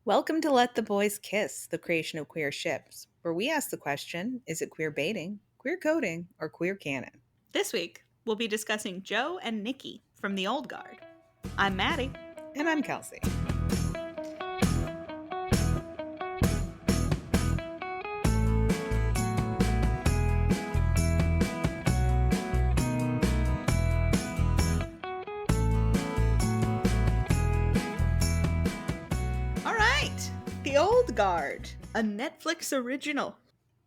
Welcome to Let the Boys Kiss, the creation of queer ships, where we ask the question, is it queer baiting, queer coding, or queer canon? This week, we'll be discussing Joe and Nicky from the Old Guard. I'm Maddie. And I'm Kelsey. All right, The Old Guard, a Netflix original.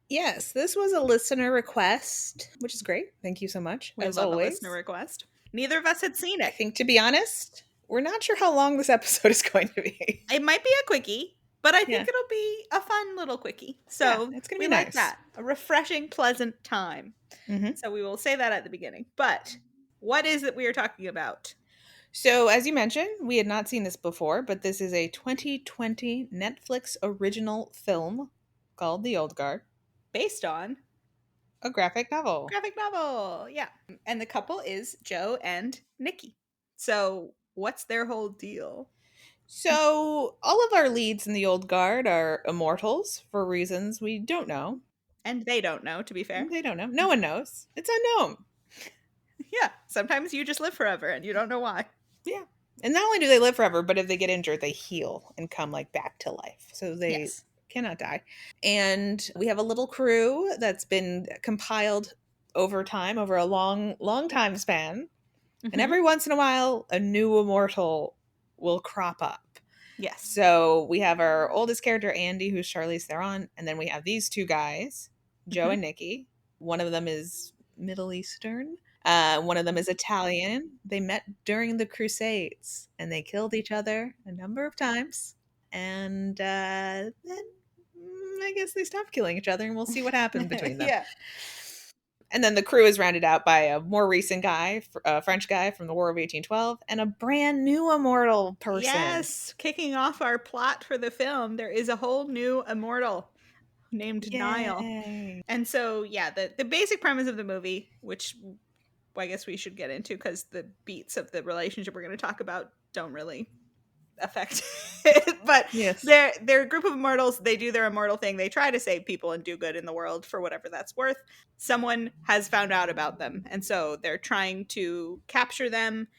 Yes, this was a listener request, which is great. Thank you so much, We as love always. a listener request. Neither of us had seen I it. think, to be honest, we're not sure how long this episode is going to be. It might be a quickie, but I think Yeah. it'll be a fun little quickie. So it's going to we be like nice. that. A refreshing, pleasant time. Mhm. So we will say that at the beginning. But what is it we are talking about? So, as you mentioned, we had not seen this before, but this is a 2020 Netflix original film called The Old Guard, Based on a graphic novel. graphic novel. Yeah. And the couple is Joe and Nicky. So what's their whole deal? So, all of our leads in the Old Guard are immortals for reasons we don't know. And they don't know, to be fair. They don't know. No one knows. It's unknown. Yeah. Sometimes you just live forever and you don't know why. Yeah. And not only do they live forever, but if they get injured, they heal and come back to life. So they Yes. cannot die. And we have a little crew that's been compiled over time, over a long, long time span. And every once in a while, a new immortal will crop up. Yes. So we have our oldest character, Andy, who's Charlize Theron. And then we have these two guys, Joe and Nicky. One of them is Middle Eastern. One of them is Italian. They met during the Crusades and they killed each other a number of times. And then I guess they stopped killing each other and we'll see what happened between them. Yeah. And then the crew is rounded out by a more recent guy, a French guy from the War of 1812, and a brand new immortal person. Yes. Kicking off our plot for the film, there is a whole new immortal named Niall. And so, yeah, the basic premise of the movie, which I guess we should get into because the beats of the relationship we're going to talk about don't really affect it. But yes, they're a group of immortals. They do their immortal thing. They try to save people and do good in the world for whatever that's worth. Someone has found out about them, and so they're trying to capture them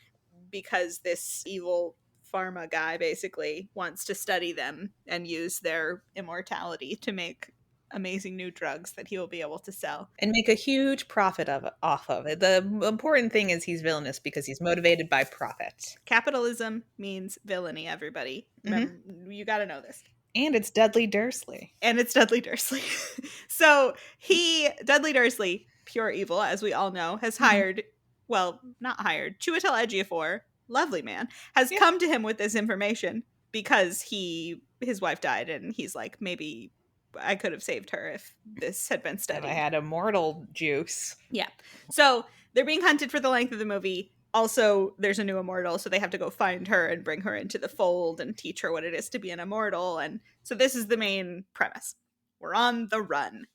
because this evil pharma guy basically wants to study them and use their immortality to make amazing new drugs that he will be able to sell and make a huge profit off of it. The important thing is he's villainous because he's motivated by profit. Capitalism means villainy, everybody. Remember, you got to know this. And it's Dudley Dursley. So Dudley Dursley, pure evil, as we all know, has hired, well, not hired, Chiwetel Ejiofor, lovely man, has come to him with this information because his wife died and he's like, maybe I could have saved her if this had been studied. If I had immortal juice. Yeah. So they're being hunted for the length of the movie. Also, there's a new immortal, so they have to go find her and bring her into the fold and teach her what it is to be an immortal. And so this is the main premise. We're on the run.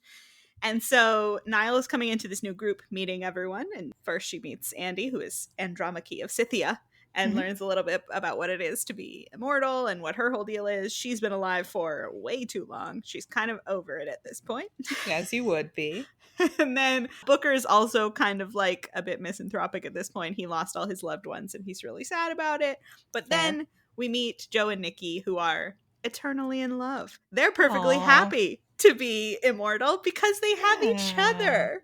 And so Niall is coming into this new group, meeting everyone. And first she meets Andy, who is Andromache of Scythia, and learns a little bit about what it is to be immortal and what her whole deal is. She's been alive for way too long. She's kind of over it at this point. As you would be. And then Booker's also kind of like a bit misanthropic at this point. He lost all his loved ones and he's really sad about it. But then we meet Joe and Nicky, who are eternally in love. They're perfectly happy to be immortal because they have each other.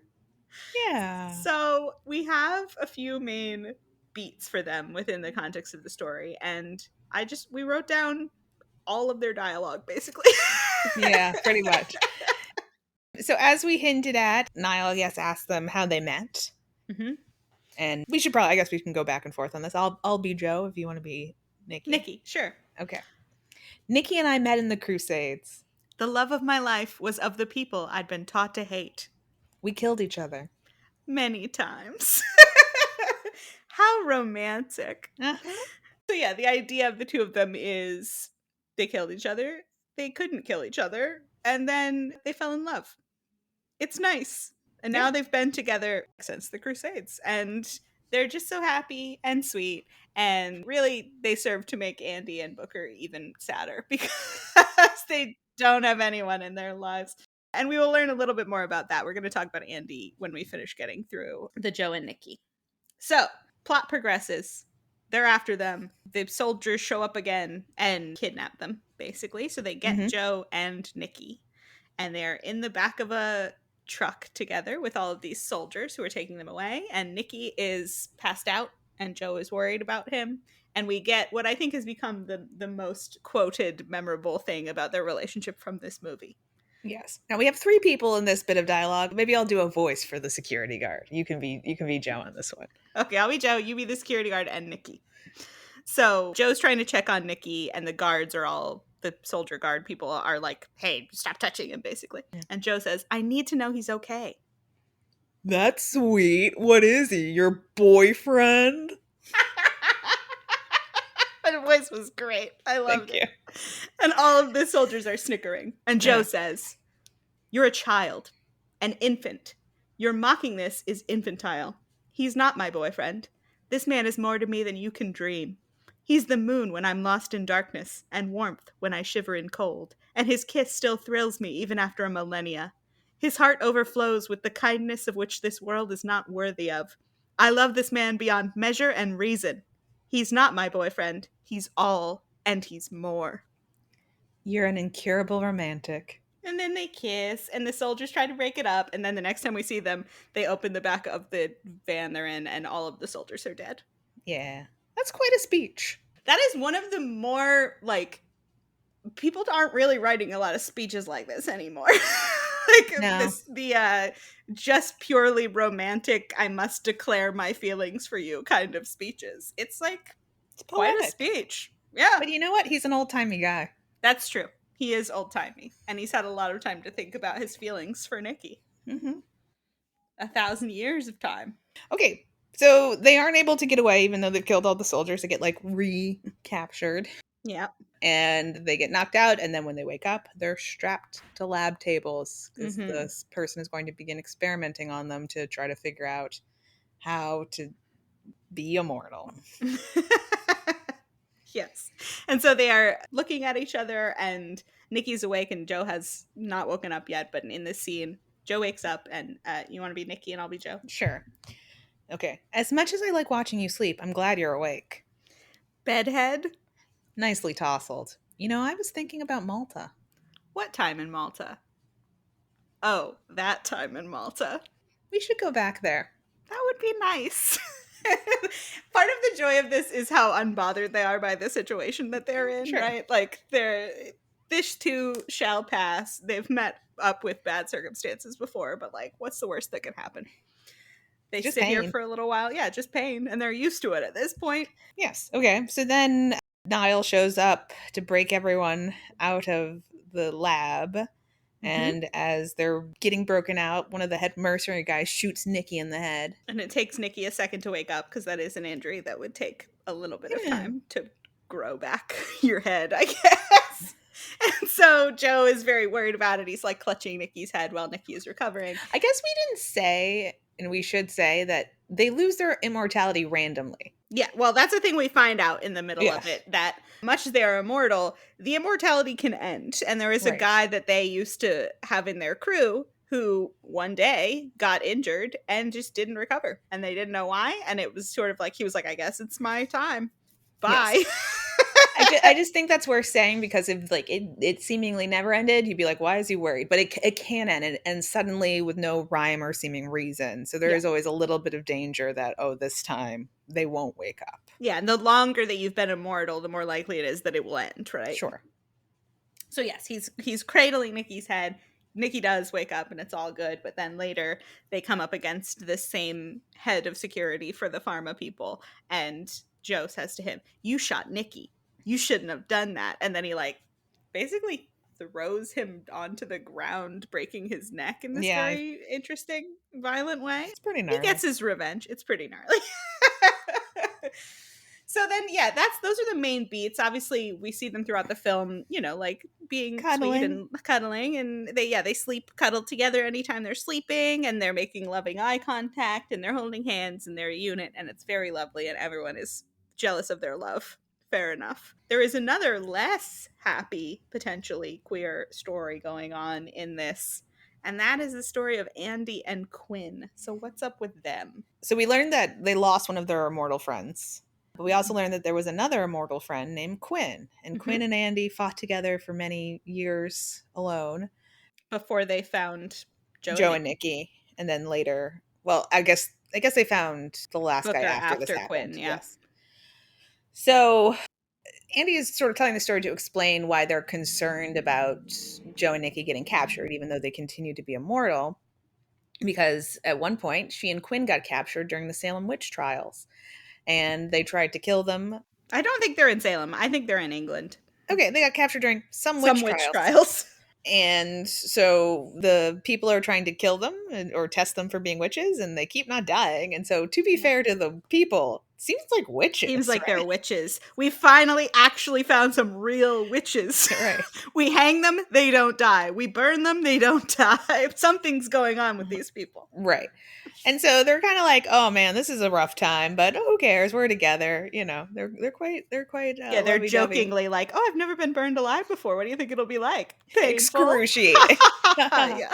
Yeah. So we have a few main beats for them within the context of the story. And we wrote down all of their dialogue, basically. Yeah, pretty much. So as we hinted at, Niall, asked them how they met. And we should I guess we can go back and forth on this. I'll be Joe if you want to be Nicky. Nicky, sure. Okay. Nicky and I met in the Crusades. The love of my life was of the people I'd been taught to hate. We killed each other. Many times. How romantic. So yeah, the idea of the two of them is they killed each other, they couldn't kill each other, and then they fell in love. It's nice. And now they've been together since the Crusades. And They're just so happy and sweet. And really, they serve to make Andy and Booker even sadder because they don't have anyone in their lives. And we will learn a little bit more about that. We're going to talk about Andy when we finish getting through the Joe and Nicky. So, plot progresses. They're after them. The soldiers show up again and kidnap them, basically. So they get Mm-hmm. Joe and Nicky. And they're in the back of a truck together with all of these soldiers who are taking them away. And Nicky is passed out, and Joe is worried about him. And we get what I think has become the most quoted, memorable thing about their relationship from this movie. Yes. Now we have 3 people in this bit of dialogue. Maybe I'll do a voice for the security guard. You can be Joe on this one. Okay, I'll be Joe. You be the security guard and Nicky. So Joe's trying to check on Nicky, and the guards are all the soldier guard people are like, "Hey, stop touching him," basically. Yeah. And Joe says, "I need to know he's okay." That's sweet. What is he? Your boyfriend? My voice was great. I loved Thank you. it. And all of the soldiers are snickering. And Joe Yeah. says, "You're a child, an infant. Your mocking this is infantile. He's not my boyfriend. This man is more to me than you can dream. He's the moon when I'm lost in darkness, and warmth when I shiver in cold, and his kiss still thrills me even after a millennia. His heart overflows with the kindness of which this world is not worthy of. I love this man beyond measure and reason. He's not my boyfriend. He's all, and he's more." You're an incurable romantic. And then they kiss, and the soldiers try to break it up. And then the next time we see them, they open the back of the van they're in, and all of the soldiers are dead. Yeah. That's quite a speech. That is one of the more, like, people aren't really writing a lot of speeches like this anymore. Like, No. just purely romantic, I must declare my feelings for you kind of speeches. It's like It's quite a poetic. speech. Yeah. But you know what? He's an old-timey guy. That's true. He is old-timey, and he's had a lot of time to think about his feelings for Nicky. Mm-hmm. 1,000 years of time. Okay. So they aren't able to get away, even though they've killed all the soldiers. They get, like, recaptured. Yeah. And they get knocked out, and then when they wake up, they're strapped to lab tables because this person is going to begin experimenting on them to try to figure out how to be immortal. Yes. And so they are looking at each other, and Nicky's awake, and Joe has not woken up yet. But in this scene, Joe wakes up, and you want to be Nicky, and I'll be Joe? Sure. Okay. As much as I like watching you sleep, I'm glad you're awake. Bedhead? Nicely tousled. You know, I was thinking about Malta. What time in Malta? Oh, that time in Malta. We should go back there. That would be nice. Part of the joy of this is how unbothered they are by the situation that they're in, Sure. right? Like, this too shall pass. They've met up with bad circumstances before, but like, what's the worst that can happen? They Just sit here pain. for a little while. Yeah, just pain. And they're used to it at this point. Yes. Okay. So then Niall shows up to break everyone out of the lab. And as they're getting broken out, one of the head mercenary guys shoots Nicky in the head. And it takes Nicky a second to wake up because that is an injury that would take a little bit of time to grow back your head, I guess. And so Joe is very worried about it. He's like clutching Nicky's head while Nicky is recovering. I guess we didn't say, and we should say, that they lose their immortality randomly. Yeah, well, that's the thing we find out in the middle of it, that much as they are immortal, the immortality can end. And there is a guy that they used to have in their crew who one day got injured and just didn't recover. And they didn't know why. And it was sort of like, he was like, I guess it's my time. Bye. Yes. I just think that's worth saying because if like it seemingly never ended, you'd be like, why is he worried? But it can end and suddenly with no rhyme or seeming reason. So there is always a little bit of danger that, oh, this time they won't wake up. Yeah, and the longer that you've been immortal, the more likely it is that it will end, right? Sure. So yes, he's cradling Nicky's head. Nicky does wake up and it's all good, but then later they come up against the same head of security for the pharma people, and Joe says to him, "You shot Nicky. You shouldn't have done that." And then he like basically throws him onto the ground, breaking his neck in this very interesting, violent way. It's pretty gnarly. He gets his revenge. It's pretty gnarly. So then, yeah, those are the main beats. Obviously, we see them throughout the film, like being sweet Cuddling. and cuddling, and they sleep cuddled together anytime they're sleeping, and they're making loving eye contact, and they're holding hands, and they're a unit, and it's very lovely, and everyone is jealous of their love. Fair enough. There is another less happy, potentially queer story going on in this, and that is the story of Andy and Quynh. So what's up with them? So we learned that they lost one of their immortal friends. But we also learned that there was another immortal friend named Quynh. And Mhm. Quynh and Andy fought together for many years alone. Before they found Joe and Joe and Nicky. Nicky. And then later, well, I guess they found the last guy Booker after this after happened. Quynh, yeah. Yes. So Andy is sort of telling the story to explain why they're concerned about Joe and Nicky getting captured, even though they continue to be immortal. Because at one point, she and Quynh got captured during the Salem witch trials, and they tried to kill them. I don't think they're in Salem. I think they're in England. Okay, they got captured during some Some witch witch trials. trials. And so the people are trying to kill them or test them for being witches, and they keep not dying. And so, to be fair to the people, seems like witches. Seems like right? they're witches. We finally actually found some real witches. Right. We hang them, they don't die. We burn them, they don't die. Something's going on with these people. Right. And so they're kind of like, "Oh man, this is a rough time, but who cares? We're together." They're quite Yeah, they're lovey-dovey. jokingly like, "Oh, I've never been burned alive before. What do you think it'll be like? Painful." Excruciating. Yeah.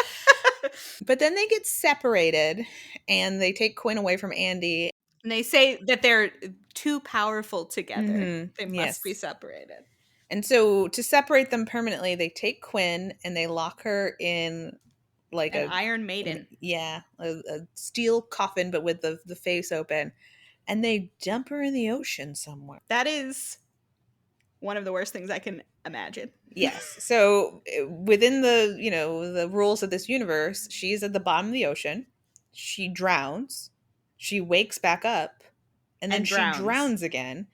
But then they get separated, and they take Quynh away from Andy. And they say that they're too powerful together. They must be Yes. separated. And so to separate them permanently, they take Quynh and they lock her in like An Iron Maiden. a steel coffin, but with the face open, and they dump her in the ocean somewhere. That is one of the worst things I can imagine. Yes. So within the rules of this universe, she's at the bottom of the ocean. She drowns. She wakes back up, and then she drowns again.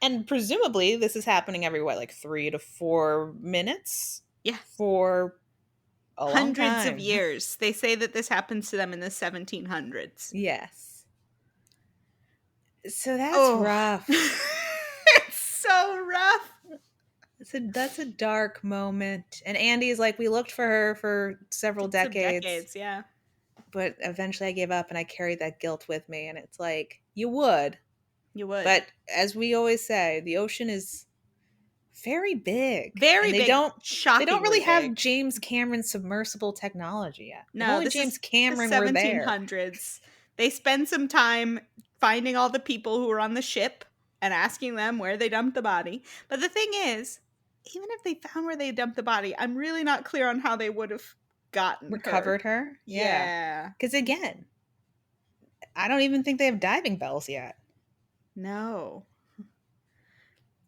And presumably, this is happening every 3 to 4 minutes. Yeah. For a long Hundreds time. of years. They say that this happens to them in the 1700s. Yes. So that's rough. It's so rough. That's a dark moment. And Andy's like, we looked for her for several decades. Yeah. But eventually I gave up and I carried that guilt with me. And it's like, you would. But as we always say, the ocean is very big. Very big. They don't really big. have James Cameron submersible technology yet. No, only this James is Cameron the were there. 1700s. They spend some time finding all the people who were on the ship and asking them where they dumped the body. But the thing is, even if they found where they dumped the body, I'm really not clear on how they would have recovered her. Yeah. Because again, I don't even think they have diving bells yet. No.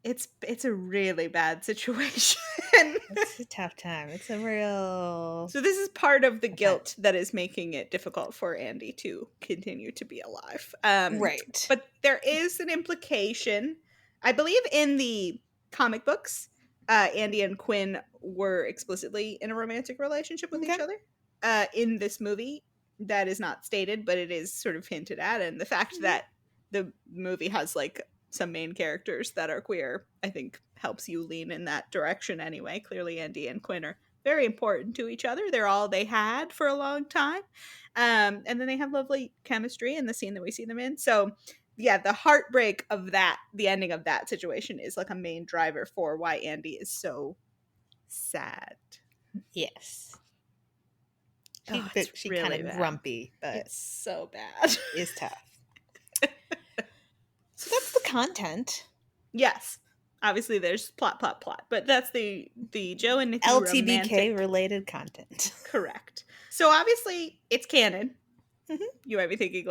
It's a really bad situation. It's a tough time. It's a real... So this is part of the guilt that is making it difficult for Andy to continue to be alive. Right. But there is an implication. I believe in the comic books, Andy and Quynh were explicitly in a romantic relationship with each other. In this movie, that is not stated, but it is sort of hinted at. And the fact that the movie has some main characters that are queer, I think helps you lean in that direction anyway. Clearly Andy and Quynh are very important to each other. They're all they had for a long time. And then they have lovely chemistry in the scene that we see them in. So yeah, the heartbreak of that, the ending of that situation is a main driver for why Andy is so sad. Yes. She really kind of grumpy, but it's so bad. It's tough. So that's the content. Yes. Obviously there's plot, but that's the Joe and Nicky LTBK related content. Correct. So obviously it's canon. Mm-hmm. You might be thinking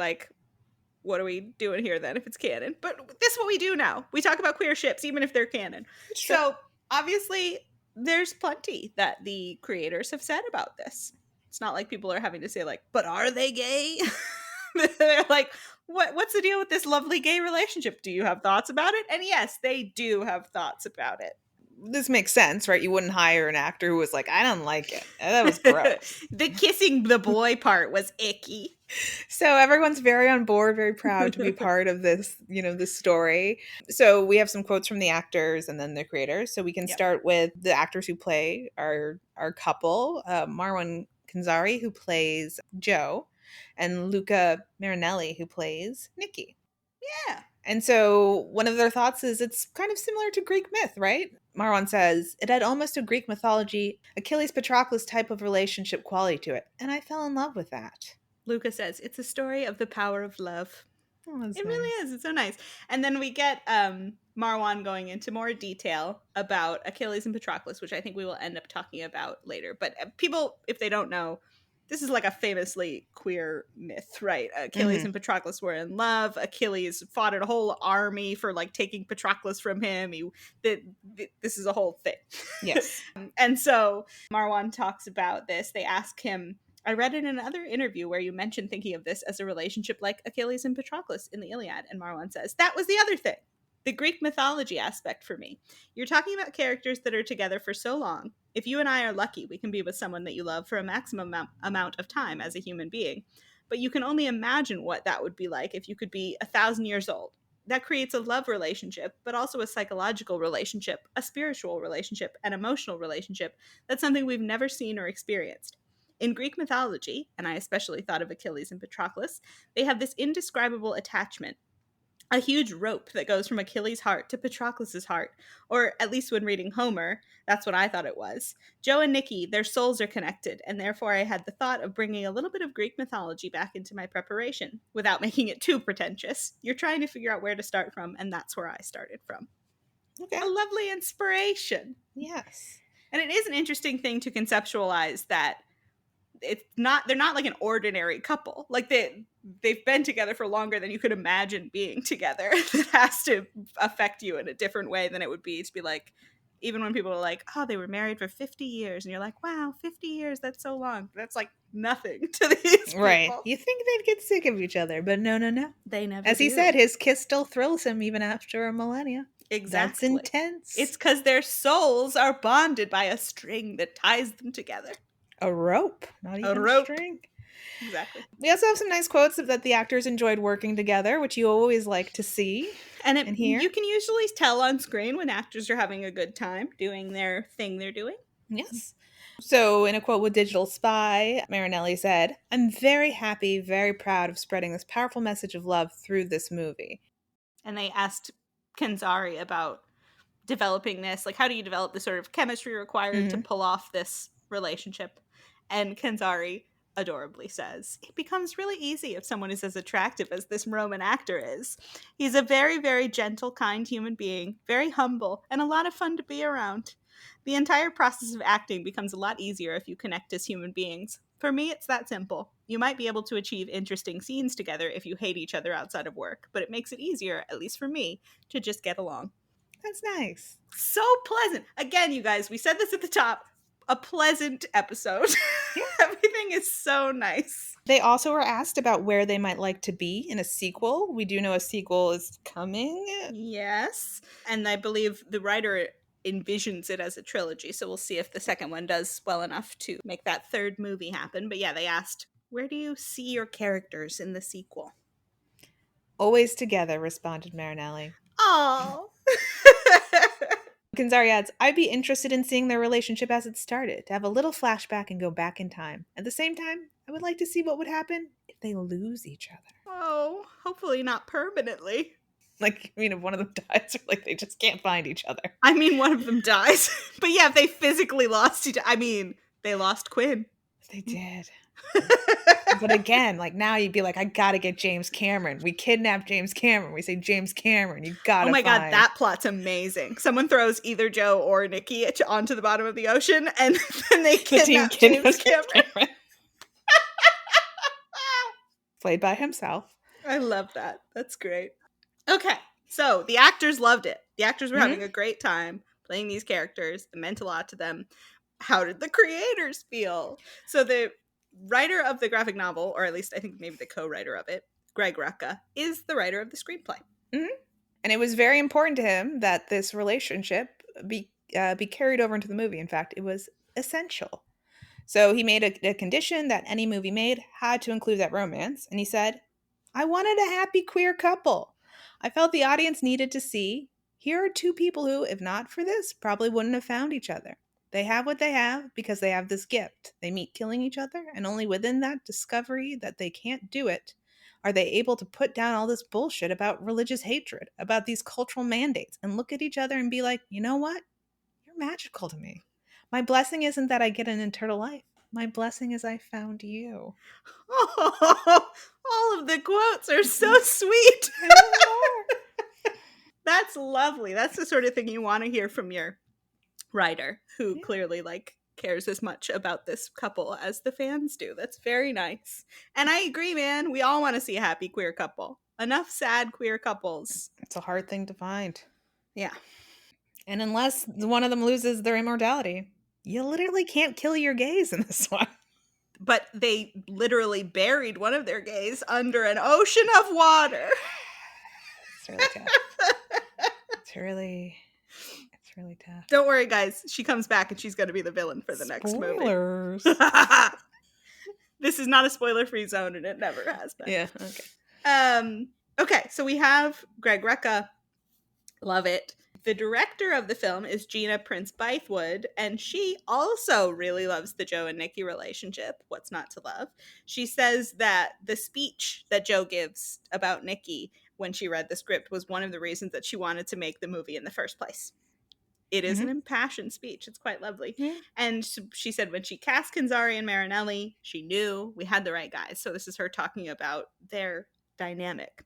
what are we doing here then if it's canon? But this is what we do now. We talk about queer ships even if they're canon. So obviously there's plenty that the creators have said about this. It's not like people are having to say but are they gay? They're like, what's the deal with this lovely gay relationship? Do you have thoughts about it? And yes, they do have thoughts about it. this makes sense, right? You wouldn't hire an actor who was like, I don't like it. That was gross. The kissing the boy part was icky. So everyone's very on board, very proud to be part of this, this story. So we have some quotes from the actors and then the creators. So we can Yep. start with the actors who play our couple, Marwan Kanzari, who plays Joe, and Luca Marinelli, who plays Nicky. Yeah. And so one of their thoughts is it's kind of similar to Greek myth, right? Marwan says, it had almost a Greek mythology, Achilles Patroclus type of relationship quality to it. And I fell in love with that. Luca says, it's a story of the power of love. Oh, It really is. It's so nice. And then we get Marwan going into more detail about Achilles and Patroclus, which I think we will end up talking about later. But people, if they don't know, this is like a famously queer myth, right? Achilles and Patroclus were in love. Achilles fought a whole army for like taking Patroclus from him. This is a whole thing. Yes. And so Marwan talks about this. They ask him, I read in another interview where you mentioned thinking of this as a relationship like Achilles and Patroclus in the Iliad. And Marwan says, that was the other thing. The Greek mythology aspect for me. You're talking about characters that are together for so long. If you and I are lucky, we can be with someone that you love for a maximum amount of time as a human being. But you can only imagine what that would be like if you could be 1,000 years old. That creates a love relationship, but also a psychological relationship, a spiritual relationship, an emotional relationship. That's something we've never seen or experienced. In Greek mythology, and I especially thought of Achilles and Patroclus, they have this indescribable attachment. A huge rope that goes from Achilles' heart to Patroclus' heart. Or at least when reading Homer, that's what I thought it was. Joe and Nicky, their souls are connected, and therefore I had the thought of bringing a little bit of Greek mythology back into my preparation, without making it too pretentious. You're trying to figure out where to start from, and that's where I started from. Okay. A lovely inspiration. Yes. And it is an interesting thing to conceptualize that they're not like an ordinary couple. Like they've been together for longer than you could imagine being together. That has to affect you in a different way than it would be to be like, even when people are like, oh, they were married for 50 years, and you're like, wow, 50 years, that's so long. That's like nothing to these people. Right. You think they'd get sick of each other, but no. They never As do. he said, his kiss still thrills him even after a millennia. Exactly. That's intense. It's because their souls are bonded by a string that ties them together. A rope, not even a string. Exactly. We also have some nice quotes that the actors enjoyed working together, which you always like to see and hear. You can usually tell on screen when actors are having a good time doing their thing they're doing. Yes. So in a quote with Digital Spy, Marinelli said, I'm very happy, very proud of spreading this powerful message of love through this movie. And they asked Kanzari about developing this. Like, how do you develop the sort of chemistry required to pull off this relationship? And Kanzari adorably says, it becomes really easy if someone is as attractive as this Roman actor is. He's a very, very gentle, kind human being, very humble, and a lot of fun to be around. The entire process of acting becomes a lot easier if you connect as human beings. For me, it's that simple. You might be able to achieve interesting scenes together if you hate each other outside of work, but it makes it easier, at least for me, to just get along. That's nice. So pleasant. Again, you guys, we said this at the top. A pleasant episode. Everything is so nice. They also were asked about where they might like to be in a sequel. We do know a sequel is coming. Yes. And I believe the writer envisions it as a trilogy, so we'll see if the second one does well enough to make that third movie happen. But yeah, they asked, where do you see your characters in the sequel? Always together, responded Marinelli. Oh. Kanzari adds, I'd be interested in seeing their relationship as it started, to have a little flashback and go back in time. At the same time, I would like to see what would happen if they lose each other. Oh, hopefully not permanently. Like, I mean, if one of them dies, or like they just can't find each other. I mean, one of them dies. But yeah, if they physically lost each other, I mean, they lost Quynh. They did. But again, like now you'd be like, I gotta get James Cameron. We kidnap James Cameron. We say, James Cameron, you gotta Oh my find. God, that plot's amazing. Someone throws either Joe or Nicky onto the bottom of the ocean, and then they kidnap James Cameron. Played by himself. I love that. That's great. Okay, so the actors loved it. The actors were having a great time playing these characters. It meant a lot to them. How did the creators feel? So the writer of the graphic novel, or at least I think maybe the co-writer of it, Greg Rucka, is the writer of the screenplay. And it was very important to him that this relationship be carried over into the movie. In fact, it was essential. So he made a condition that any movie made had to include that romance. And he said, I wanted a happy queer couple. I felt the audience needed to see here are two people who, if not for this, probably wouldn't have found each other. They have what they have because they have this gift. They meet killing each other, and only within that discovery that they can't do it are they able to put down all this bullshit about religious hatred, about these cultural mandates, and look at each other and be like, you know what? You're magical to me. My blessing isn't that I get an eternal life. My blessing is I found you. Oh, all of the quotes are so sweet. I want more. That's lovely. That's the sort of thing you want to hear from your writer, who Yeah. clearly like cares as much about this couple as the fans do. That's very nice. And I agree, man. We all want to see a happy queer couple. Enough sad queer couples. It's a hard thing to find. Yeah. And unless one of them loses their immortality, you literally can't kill your gays in this one. But they literally buried one of their gays under an ocean of water. It's really tough. It's really tough. Don't worry, guys. She comes back and she's going to be the villain for the next movie. Spoilers. This is not a spoiler-free zone, and it never has been. Yeah, okay. Okay, so we have Greg Rucka. Love it. The director of the film is Gina Prince Bythewood, and she also really loves the Joe and Nicky relationship. What's not to love? She says that the speech that Joe gives about Nicky when she read the script was one of the reasons that she wanted to make the movie in the first place. It is an impassioned speech. It's quite lovely. Yeah. And she said when she cast Kenzari and Marinelli, she knew we had the right guys. So this is her talking about their dynamic.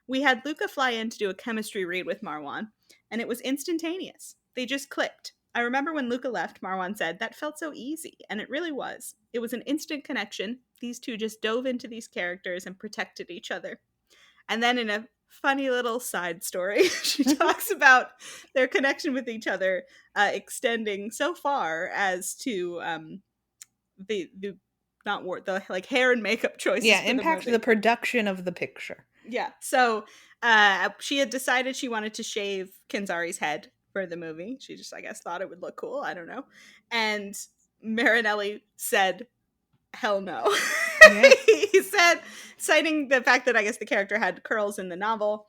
We had Luca fly in to do a chemistry read with Marwan, and it was instantaneous. They just clicked. I remember when Luca left, Marwan said, that felt so easy, and it really was. It was an instant connection. These two just dove into these characters and protected each other. And then in a funny little side story, she talks about their connection with each other extending so far as to the like hair and makeup choices. Yeah, impact the production of the picture. Yeah. So she had decided she wanted to shave Kenzari's head for the movie. She just, I guess, thought it would look cool. I don't know. And Marinelli said, hell no. Yeah. He said, citing the fact that I guess the character had curls in the novel,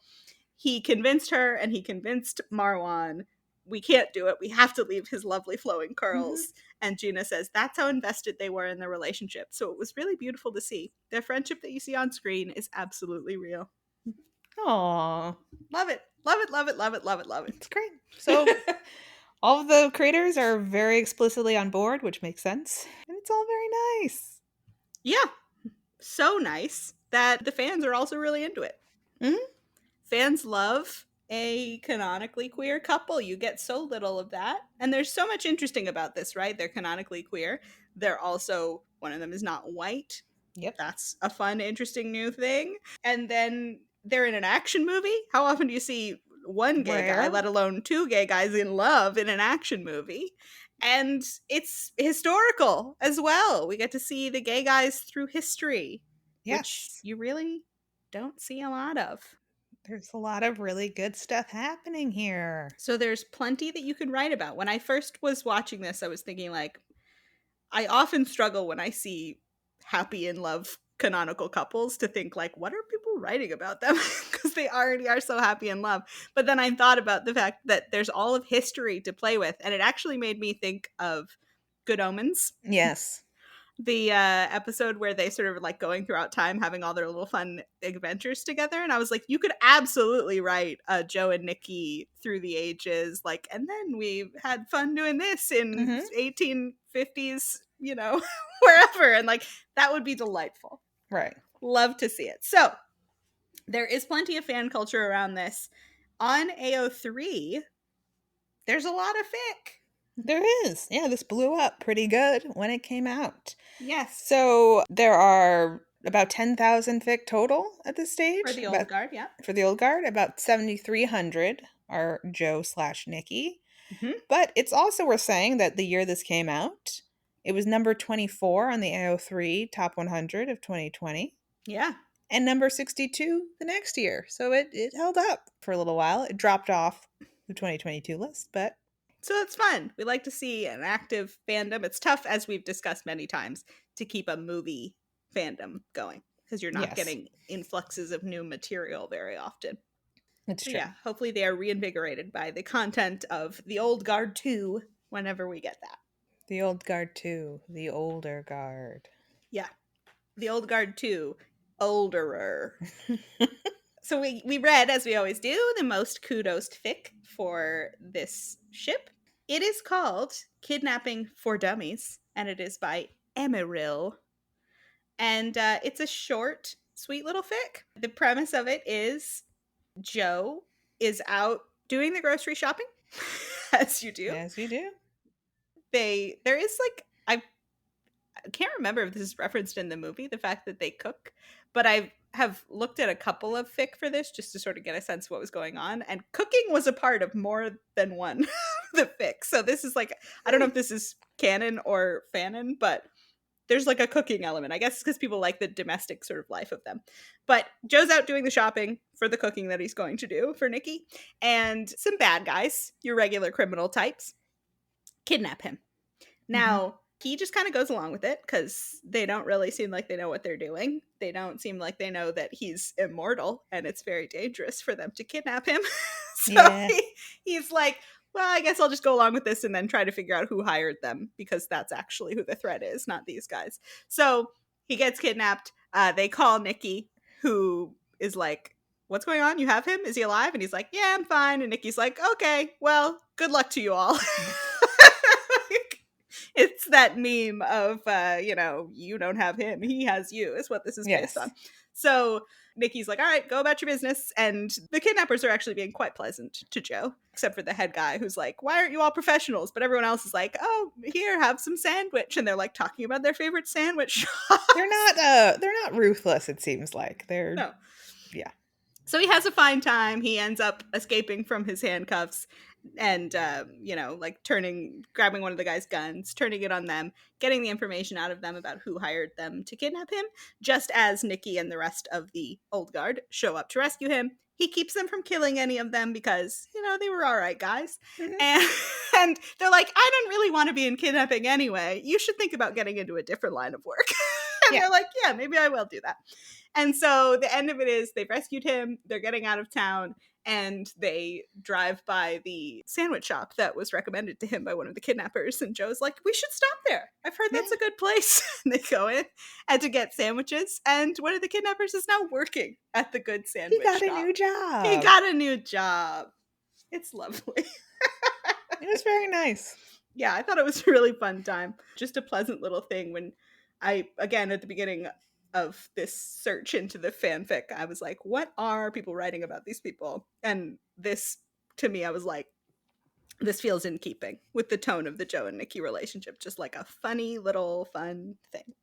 he convinced her and he convinced Marwan, we can't do it. We have to leave his lovely flowing curls. And Gina says that's how invested they were in their relationship. So it was really beautiful to see. Their friendship that you see on screen is absolutely real. Aww. Love it. Love it, love it, love it, love it, love it. It's great. So all of the creators are very explicitly on board, which makes sense. And it's all very nice. Yeah. So nice that the fans are also really into it. Fans love a canonically queer couple. You get so little of that. And there's so much interesting about this, right? They're canonically queer. They're also, one of them is not white. Yep. That's a fun, interesting new thing. And then they're in an action movie. How often do you see one gay guy, let alone two gay guys in love in an action movie? And it's historical as well. We get to see the gay guys through history, which you really don't see a lot of. There's a lot of really good stuff happening here. So there's plenty that you can write about. When I first was watching this, I was thinking, like, I often struggle when I see happy in love canonical couples to think, like, what are people writing about them? Because they already are so happy in love. But then I thought about the fact that there's all of history to play with, and it actually made me think of Good Omens. Yes. The episode where they sort of like going throughout time, having all their little fun adventures together. And I was like, you could absolutely write Joe and Nicky through the ages. Like, and then we had fun doing this in 1850s, you know, wherever. And like, that would be delightful. Right. Love to see it. So there is plenty of fan culture around this. On AO3, there's a lot of fic. There is. Yeah, this blew up pretty good when it came out. Yes. So there are about 10,000 fic total at this stage. For the old guard, yeah. For the old guard, about 7,300 are Joe/Nicky. But it's also worth saying that the year this came out, it was number 24 on the AO3 Top 100 of 2020. Yeah. And number 62 the next year. So it held up for a little while. It dropped off the 2022 list, but So it's fun. We like to see an active fandom. It's tough, as we've discussed many times, to keep a movie fandom going because you're not Yes, getting influxes of new material very often. it's So true. yeah, hopefully they are reinvigorated by the content of The Old Guard 2 whenever we get that. The old guard too. The older guard. Yeah, The Old Guard 2, olderer. So we read, as we always do, the most kudos fic for this ship. It is called Kidnapping for Dummies, and it is by Emeril. And it's a short, sweet little fic. The premise of it is Joe is out doing the grocery shopping, as you do. As you do. There is like I can't remember if this is referenced in the movie, the fact that they cook, but I have looked at a couple of fic for this just to sort of get a sense of what was going on, and cooking was a part of more than one of the fic. So this is like, I don't know if this is canon or fanon, but there's like a cooking element. I guess because people like the domestic sort of life of them. But Joe's out doing the shopping for the cooking that he's going to do for Nicky, and some bad guys, your regular criminal types, kidnap him. Mm-hmm. Now, he just kind of goes along with it because they don't really seem like they know what they're doing. They don't seem like they know that he's immortal and it's very dangerous for them to kidnap him. So Yeah. he's like, well, I guess I'll just go along with this and then try to figure out who hired them because that's actually who the threat is, not these guys. So he gets kidnapped. They call Nicky, who is like, what's going on? You have him? Is he alive? And he's like, yeah, I'm fine. And Nikki's like, okay, well, good luck to you all. It's that meme of you don't have him, he has you, is what this is based Yes. on. So Nikki's like, all right, go about your business. And the kidnappers are actually being quite pleasant to Joe, except for the head guy who's like, why aren't you all professionals? But everyone else is like, oh, here, have some sandwich. And they're like talking about their favorite sandwich shops. They're not ruthless, it seems like. They're No. yeah. So he has a fine time. He ends up escaping from his handcuffs and, like grabbing one of the guy's guns, turning it on them, getting the information out of them about who hired them to kidnap him, just as Nicky and the rest of the old guard show up to rescue him. He keeps them from killing any of them because, they were all right guys. Mm-hmm. And, and they're like, I don't really want to be in kidnapping anyway. You should think about getting into a different line of work. And Yeah. they're like, yeah, maybe I will do that. And so the end of it is they've rescued him, they're getting out of town, and they drive by the sandwich shop that was recommended to him by one of the kidnappers. And Joe's like, we should stop there. I've heard that's Yeah. a good place. And they go in and to get sandwiches. And one of the kidnappers is now working at the good sandwich He got shop. a new job. He got a new job. It's lovely. It was very nice. Yeah, I thought it was a really fun time. Just a pleasant little thing when again, at the beginning of this search into the fanfic, I was like, what are people writing about these people? And this, to me, I was like, this feels in keeping with the tone of the Joe and Nicky relationship. Just like a funny little fun thing.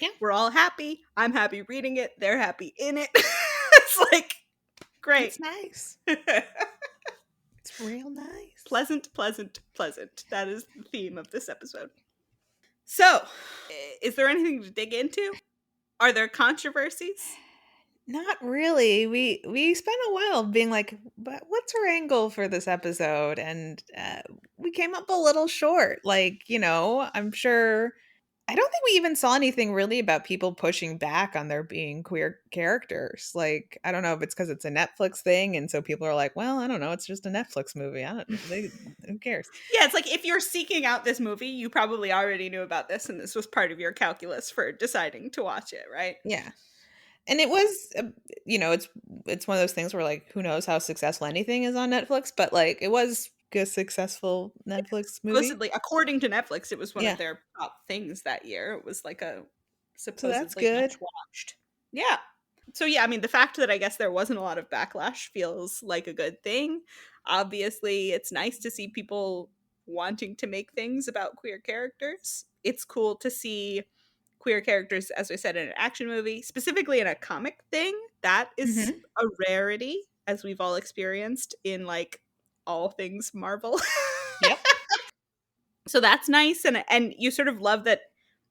Yeah. We're all happy. I'm happy reading it. They're happy in it. It's like, great. It's nice. It's real nice. Pleasant, pleasant, pleasant. That is the theme of this episode. So, is there anything to dig into? Are there controversies? Not really. We spent a while being like, but what's our angle for this episode? And we came up a little short. Like, I'm sure. I don't think we even saw anything really about people pushing back on there being queer characters. Like, I don't know if it's because it's a Netflix thing, and so people are like, well, I don't know, it's just a Netflix movie. Who cares? Yeah, it's like if you're seeking out this movie, you probably already knew about this, and this was part of your calculus for deciding to watch it, right? Yeah. And it was, it's one of those things where, like, who knows how successful anything is on Netflix, but, like, it was a successful Netflix movie. Supposedly, according to Netflix, it was one Yeah. of their top things that year. It was like a So that's supposedly good. much watched. Yeah. So yeah, I mean, the fact that I guess there wasn't a lot of backlash feels like a good thing. Obviously, it's nice to see people wanting to make things about queer characters. It's cool to see queer characters, as I said, in an action movie, specifically in a comic thing. That is Mhm. a rarity, as we've all experienced in like all things Marvel. Yep. So that's nice, and you sort of love that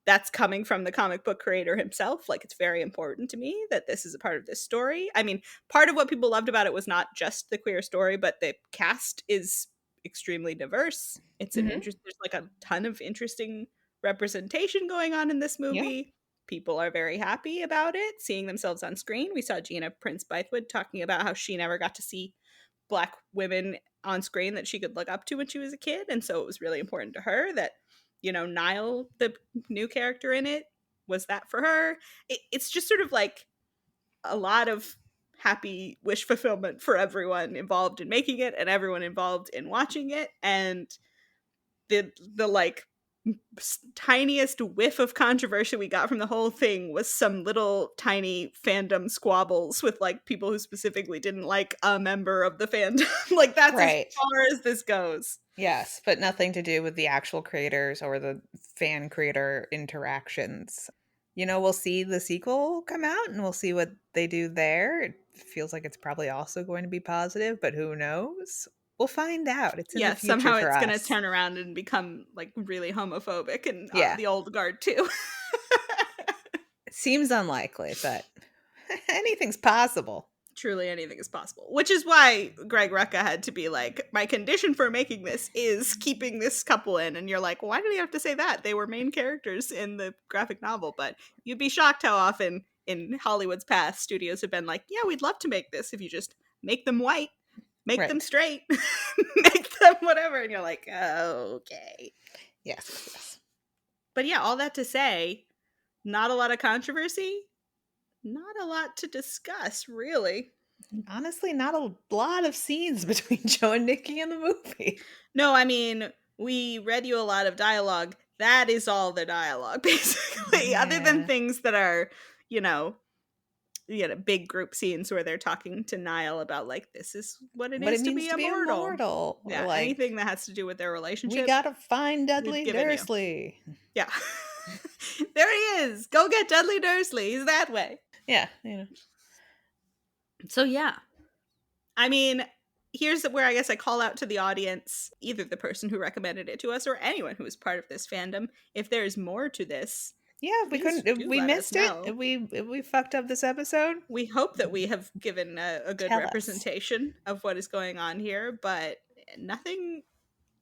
that's coming from the comic book creator himself. Like, it's very important to me that this is a part of this story. I mean, part of what people loved about it was not just the queer story, but the cast is extremely diverse. It's an Hmm. interest. There's like a ton of interesting representation going on in this Yeah. movie. People are very happy about it, seeing themselves on screen. We saw Gina Prince Bythewood talking about how she never got to see Black women on screen that she could look up to when she was a kid, and so it was really important to her that, you know, Niall, the new character in it, was that for her. It's just sort of like a lot of happy wish fulfillment for everyone involved in making it and everyone involved in watching it. And the like tiniest whiff of controversy we got from the whole thing was some little tiny fandom squabbles with like people who specifically didn't like a member of the fandom. Like that's as Right. far as this goes. Yes, but nothing to do with the actual creators or the fan creator interactions. You know, we'll see the sequel come out and we'll see what they do there. It feels like it's probably also going to be positive, but who knows? We'll find out. It's in the Yeah, future somehow for it's gonna us. turn around and become like really homophobic and Yeah, the old guard too. it seems unlikely, but anything's possible. Truly anything is possible. Which is why Greg Rucka had to be like, my condition for making this is keeping this couple in. And you're like, why did he have to say that? They were main characters in the graphic novel. But you'd be shocked how often in Hollywood's past studios have been like, yeah, we'd love to make this if you just make them white, make them Right. straight, make them whatever. And you're like, okay. Yes, yes, yes. But yeah, all that to say, not a lot of controversy, not a lot to discuss, really. Honestly, not a lot of scenes between Joe and Nikki in the movie. No, I mean, we read you a lot of dialogue. That is all the dialogue, basically, other than Yeah. things that are, you know, big group scenes where they're talking to Niall about like this is what it What it is to means be to be immortal. immortal. Or Yeah, like, anything that has to do with their we relationship, gotta find we've Dudley given you. Dursley. Yeah. There he is. Go get Dudley Dursley. He's that way. Yeah, you know. So yeah. I mean, here's where I guess I call out to the audience, either the person who recommended it to us or anyone who is part of this fandom. If there's more to this, Yeah, if we please couldn't, if do we let us missed it, know. if we fucked up this episode, We hope that we have given a good tell us. representation of what is going on here, but nothing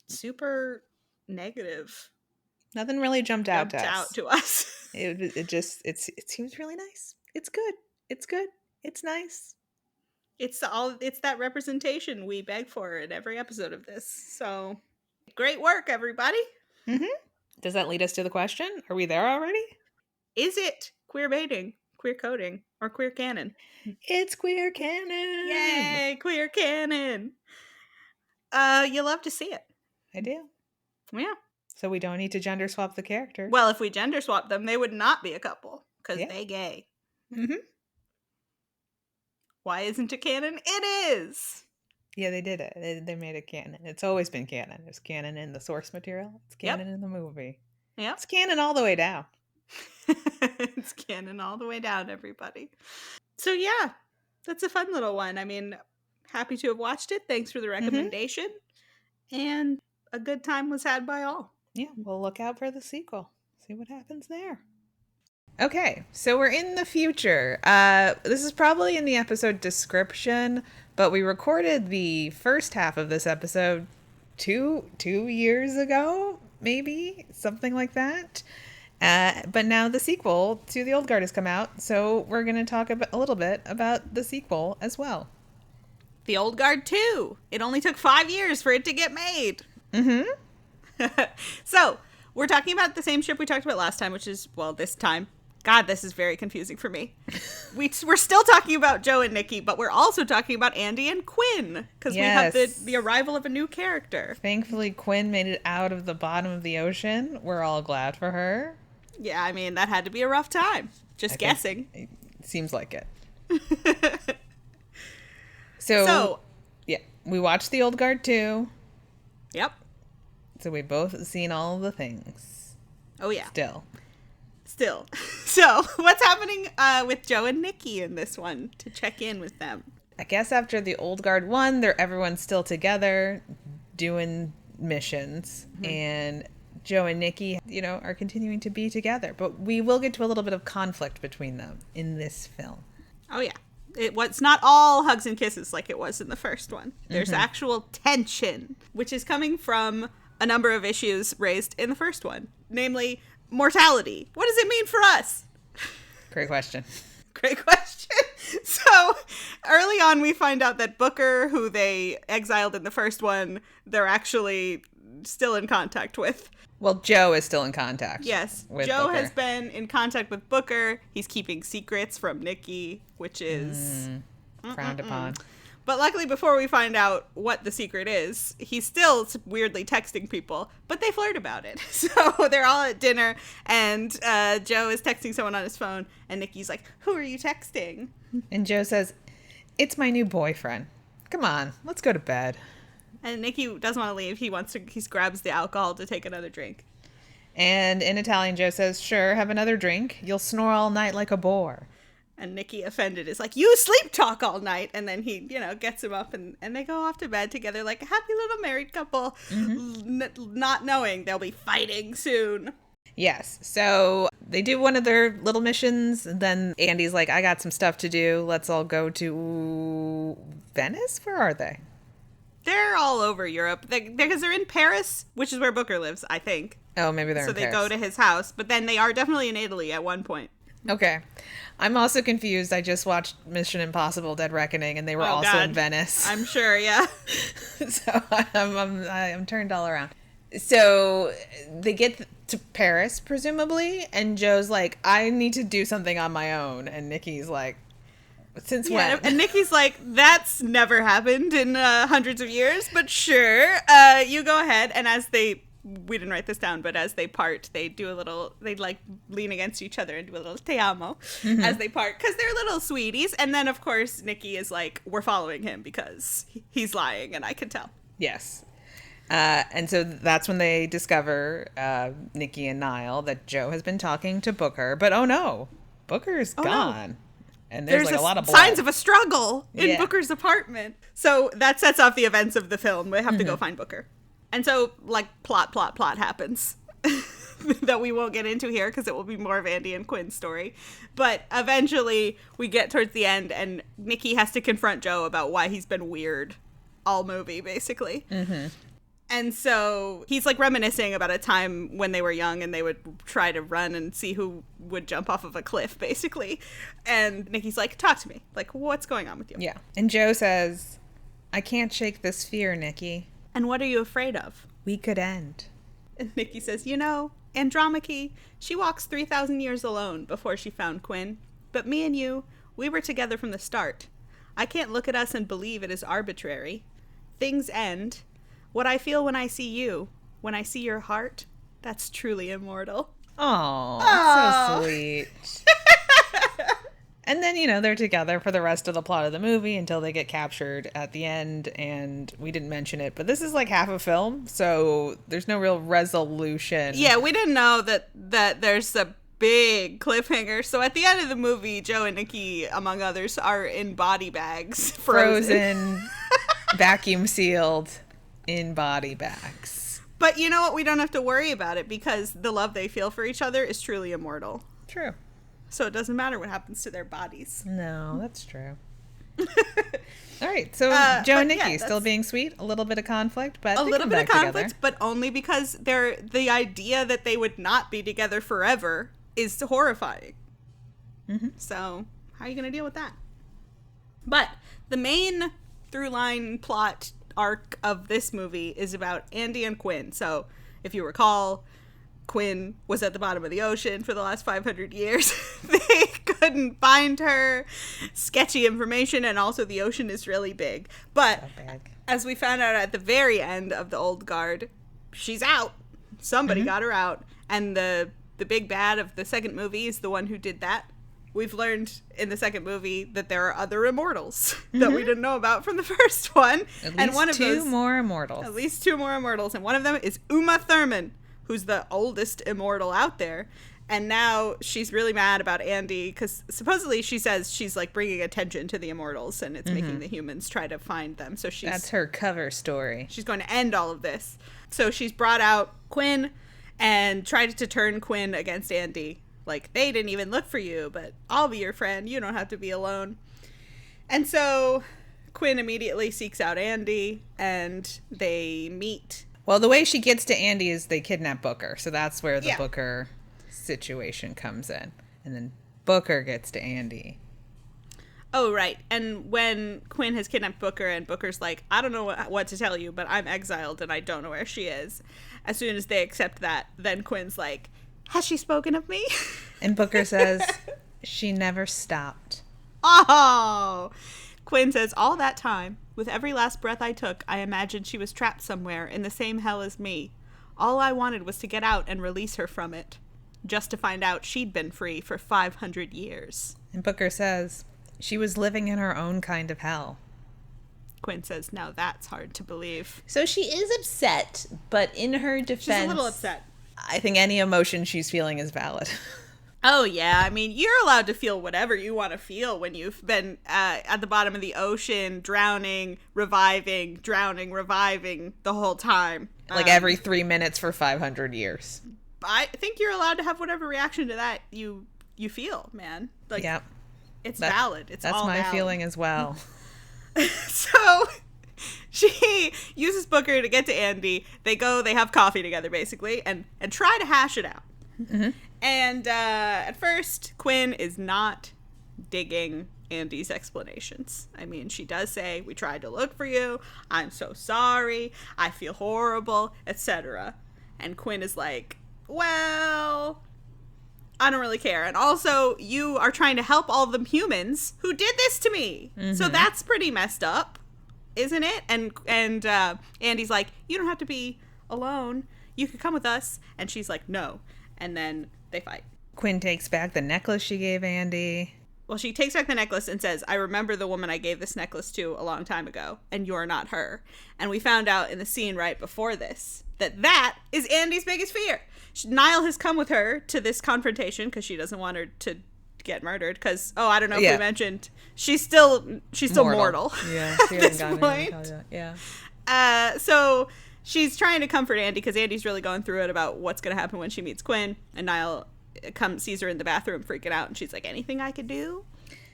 super negative Nothing really jumped out to jumped out us. to us. It seems really nice. It's good. It's good. It's nice. It's that representation we beg for in every episode of this. So great work, everybody. Mm-hmm. Does that lead us to the question? Are we there already? Is it queer baiting, queer coding, or queer canon? It's queer canon. Yay, queer canon. You love to see it. I do. Yeah. So we don't need to gender swap the characters. Well, if we gender swap them, they would not be a couple because Yeah. they gay. Mm-hmm. Why isn't it canon? It is. Yeah, they did it. They made it canon. It's always been canon. There's canon in the source material. It's canon in the movie. Yep. It's canon all the way down. It's canon all the way down, everybody. So yeah, that's a fun little one. I mean, happy to have watched it. Thanks for the recommendation. And a good time was had by all. Yeah, we'll look out for the sequel. See what happens there. Okay, so we're in the future. This is probably in the episode description, but we recorded the first half of this episode two years ago, maybe something like that. But now the sequel to The Old Guard has come out, so we're going to talk a little bit about the sequel as well. The Old Guard 2. It only took 5 years for it to get made. Mm-hmm. So, we're talking about the same ship we talked about last time, which is, well, this time. God, this is very confusing for me. We're still talking about Joe and Nicky, but we're also talking about Andy and Quynh, because we have the arrival of a new character. Thankfully, Quynh made it out of the bottom of the ocean. We're all glad for her. Yeah, I mean, that had to be a rough time. Just guessing. It seems like it. So, yeah, we watched The Old Guard 2. Yep. So we've both seen all the things. Oh, yeah. Still. So, what's happening with Joe and Nicky in this one to check in with them? I guess after The Old Guard 1, everyone's still together doing missions. Mm-hmm. And Joe and Nicky, are continuing to be together. But we will get to a little bit of conflict between them in this film. Oh, yeah. It was not all hugs and kisses like it was in the first one. There's Mm-hmm. actual tension, which is coming from a number of issues raised in the first one, namely mortality. What does it mean for us? Great question. Great question. So early on, we find out that Booker, who they exiled in the first one, they're actually still in contact with. Well, Joe is still in contact. Yes, with Joe Booker. has been in contact with Booker. He's keeping secrets from Nicky, which is frowned upon. But luckily, before we find out what the secret is, he's still weirdly texting people, but they flirt about it. So they're all at dinner, and Joe is texting someone on his phone, and Nicky's like, "Who are you texting?" And Joe says, "It's my new boyfriend. Come on, let's go to bed." And Nicky doesn't want to leave. He grabs the alcohol to take another drink. And in Italian, Joe says, "Sure, have another drink. You'll snore all night like a boar." And Nicky, offended, is like, "You sleep talk all night." And then he, gets him up and they go off to bed together like a happy little married couple, not knowing they'll be fighting soon. Yes. So they do one of their little missions. And then Andy's like, "I got some stuff to do. Let's all go to Venice." Where are they? They're all over Europe because they're in Paris, which is where Booker lives, I think. Oh, maybe they're So in they Paris. go to his house, but then they are definitely in Italy at one point. Okay. I'm also confused. I just watched Mission Impossible Dead Reckoning, and they were Oh, also God. in Venice. I'm sure, yeah. So I'm turned all around. So they get to Paris, presumably, and Joe's like, "I need to do something on my own." And Nicky's like, "Since when?" And Nicky's like, "That's never happened in hundreds of years, but sure, you go ahead." And we didn't write this down, but as they part, they like lean against each other and do a little te amo as they part, because they're little sweeties. And then, of course, Nicky is like, "We're following him because he's lying, and I can tell." Yes. And so that's when they discover, Nicky and Niall, that Joe has been talking to Booker. But oh no, Booker's gone. And there's like a lot of blood. signs of a struggle in Yeah. Booker's apartment. So that sets off the events of the film. They have to go find Booker. And so, like, plot happens that we won't get into here because it will be more of Andy and Quinn's story. But eventually, we get towards the end, and Nicky has to confront Joe about why he's been weird all movie, basically. Mm-hmm. And so he's, like, reminiscing about a time when they were young and they would try to run and see who would jump off of a cliff, basically. And Nicky's like, "Talk to me. Like, what's going on with you?" Yeah. And Joe says, "I can't shake this fear, Nicky. "And what are you afraid of?" We could end." And Nicky says, "Andromache, she walks 3,000 years alone before she found Quynh. But me and you, we were together from the start. I can't look at us and believe it is arbitrary. Things end. What I feel when I see you, when I see your heart, that's truly immortal." Oh, so sweet. And then, they're together for the rest of the plot of the movie until they get captured at the end. And we didn't mention it, but this is like half a film, so there's no real resolution. Yeah, we didn't know that there's a big cliffhanger. So at the end of the movie, Joe and Nicky, among others, are in body bags. Frozen, vacuum sealed, in body bags. But you know what? We don't have to worry about it because the love they feel for each other is truly immortal. True. So it doesn't matter what happens to their bodies. No, that's true. All right, so Joe and Nicky still being sweet, a little bit of conflict, but a they little come bit of back conflict, together. but only because the idea that they would not be together forever is horrifying. Mm-hmm. So how are you going to deal with that? But the main through line plot arc of this movie is about Andy and Quynh. So if you recall, Quynh was at the bottom of the ocean for the last 500 years. They couldn't find her. Sketchy information, and also the ocean is really big. But So big. as we found out at the very end of the Old Guard, she's out. Somebody got her out. And the big bad of the second movie is the one who did that. We've learned in the second movie that there are other immortals that we didn't know about from the first one. At least and one of two those, more immortals. At least two more immortals. And one of them is Uma Thurman, who's the oldest immortal out there. And now she's really mad about Andy because supposedly she says she's like bringing attention to the immortals and it's making the humans try to find them. So That's her cover story. she's going to end all of this. So she's brought out Quynh and tried to turn Quynh against Andy. Like, they didn't even look for you, but I'll be your friend. You don't have to be alone. And so Quynh immediately seeks out Andy, and they meet. Well, the way she gets to Andy is they kidnap Booker. So that's where the Yeah. Booker situation comes in. And then Booker gets to Andy. Oh, right. And when Quynh has kidnapped Booker, and Booker's like, I don't know what to tell you, but I'm exiled and I don't know where she is. As soon as they accept that, then Quinn's like, has she spoken of me? And Booker says, she never stopped. Oh! Quynh says, all that time, with every last breath I took, I imagined she was trapped somewhere in the same hell as me. All I wanted was to get out and release her from it. Just to find out she'd been free for 500 years. And Booker says, she was living in her own kind of hell. Quynh says, now that's hard to believe. So she is upset, but in her defense... She's a little upset. I think any emotion she's feeling is valid. Oh, yeah. I mean, you're allowed to feel whatever you want to feel when you've been at the bottom of the ocean, drowning, reviving, the whole time. Like every 3 minutes for 500 years. I think you're allowed to have whatever reaction to that you feel, man. Like, yep. It's valid. That's all my feeling as well. So she uses Booker to get to Andy. They have coffee together, basically, and try to hash it out. Mm-hmm. And at first, Quynh is not digging Andy's explanations. I mean, she does say, we tried to look for you. I'm so sorry. I feel horrible, etc. And Quynh is like, well, I don't really care. And also, you are trying to help all the humans who did this to me. Mm-hmm. So that's pretty messed up, isn't it? And Andy's like, you don't have to be alone. You could come with us. And she's like, no. And then they fight. Quynh takes back the necklace she gave Andy. Well, she takes back the necklace and says, I remember the woman I gave this necklace to a long time ago, and you're not her. And we found out in the scene right before this that is Andy's biggest fear. Niall has come with her to this confrontation because she doesn't want her to get murdered. Because, I don't know if we mentioned, she's still mortal. Yeah, she at this point. Yeah. So she's trying to comfort Andy because Andy's really going through it about what's going to happen when she meets Quynh. And Niall sees her in the bathroom freaking out, and she's like, anything I could do?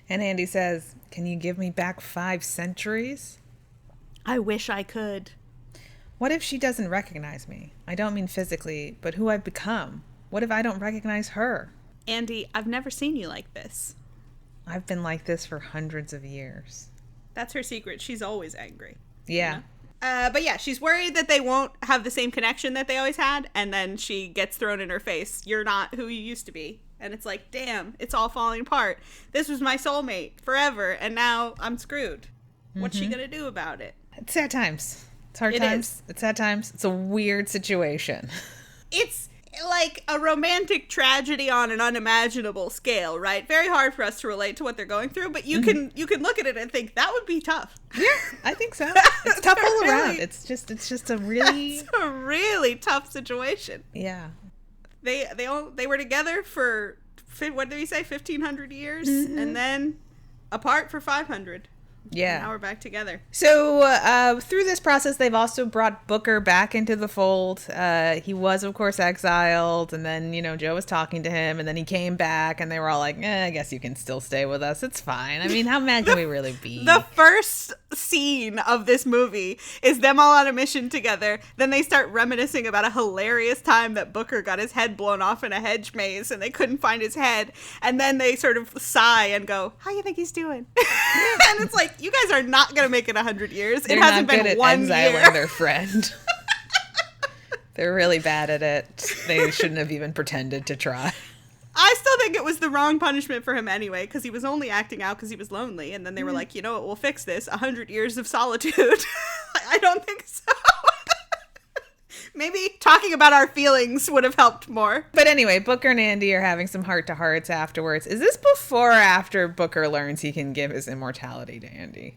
And Andy says, can you give me back 5 centuries? I wish I could. What if she doesn't recognize me? I don't mean physically, but who I've become. What if I don't recognize her? Andy, I've never seen you like this. I've been like this for hundreds of years. That's her secret. She's always angry. Yeah. You know? But yeah, she's worried that they won't have the same connection that they always had, and then she gets thrown in her face. You're not who you used to be. And it's like, damn, it's all falling apart. This was my soulmate forever, and now I'm screwed. What's she gonna do about it? It's sad times. It's hard times. It's sad times. It's a weird situation. It's like a romantic tragedy on an unimaginable scale, right? Very hard for us to relate to what they're going through, but you can look at it and think that would be tough. Yeah, I think so. It's tough all around. It's just a really it's a really tough situation. Yeah. They were together for what did we say, 1,500 years, and then apart for 500. Yeah. And now we're back together. So through this process, they've also brought Booker back into the fold. He was, of course, exiled. And then, Joe was talking to him. And then he came back. And they were all like, I guess you can still stay with us. It's fine. I mean, how mad can we really be? The first scene of this movie is them all on a mission together. Then they start reminiscing about a hilarious time that Booker got his head blown off in a hedge maze. And they couldn't find his head. And then they sort of sigh and go, how do you think he's doing? And it's like, you guys are not going to make it 100 years. They're it hasn't not good been at 1 exiling year. their friend. They're really bad at it. They shouldn't have even pretended to try. I still think it was the wrong punishment for him anyway, because he was only acting out because he was lonely. And then they were like, you know what, we'll fix this. 100 years of solitude. I don't think so. Maybe talking about our feelings would have helped more. But anyway, Booker and Andy are having some heart-to-hearts afterwards. Is this before or after Booker learns he can give his immortality to Andy?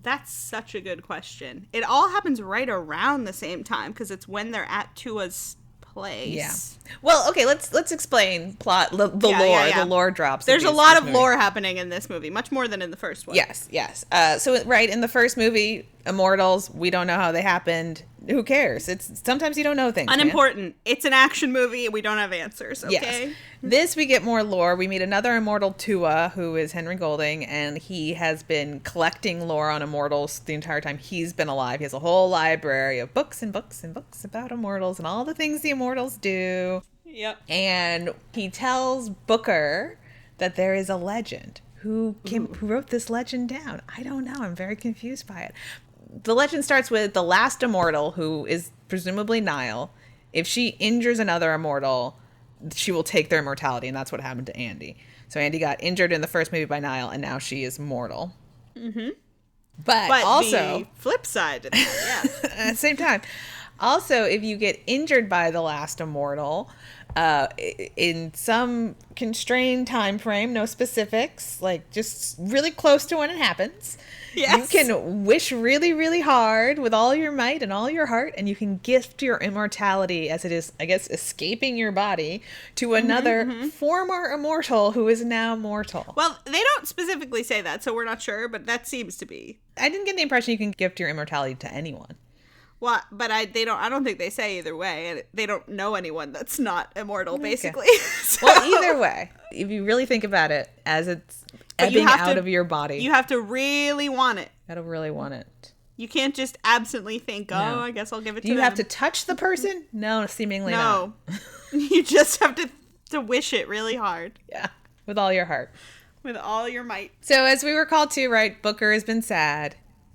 That's such a good question. It all happens right around the same time, because it's when they're at Tua's place. Yeah. Well, okay, let's explain plot, the lore. The lore drops. There's a lot of lore happening in this movie, much more than in the first one. Yes. So, right, in the first movie, Immortals, we don't know how they happened. Who cares? It's sometimes you don't know things. Unimportant. Man. It's an action movie and we don't have answers, okay? Yes. This we get more lore. We meet another immortal, Tua, who is Henry Golding, and he has been collecting lore on immortals the entire time he's been alive. He has a whole library of books and books and books about immortals and all the things the immortals do. Yep. And he tells Booker that there is a legend. Who wrote this legend down? I don't know. I'm very confused by it. The legend starts with the last immortal, who is presumably Niall. If she injures another immortal, she will take their immortality, and that's what happened to Andy. So Andy got injured in the first movie by Niall, and now she is mortal. Mm-hmm. But also... the flip side of that, yeah. At the same time. Also, if you get injured by the last immortal, in some constrained time frame, no specifics, like just really close to when it happens, yes. you can wish really, really hard with all your might and all your heart, and you can gift your immortality as it is, I guess, escaping your body to another former immortal who is now mortal. Well, they don't specifically say that, so we're not sure, but that seems to be. I didn't get the impression you can gift your immortality to anyone. Well, but I don't think they say either way, and they don't know anyone that's not immortal, basically. So. Well, either way, if you really think about it, as it's ebbing out of your body, you have to really want it. Gotta really want it. You can't just absently think, I guess I'll give it to them. Do you have to touch the person? No, seemingly not. You just have to wish it really hard. Yeah, with all your heart. With all your might. So as we recall too, right, Booker has been sad.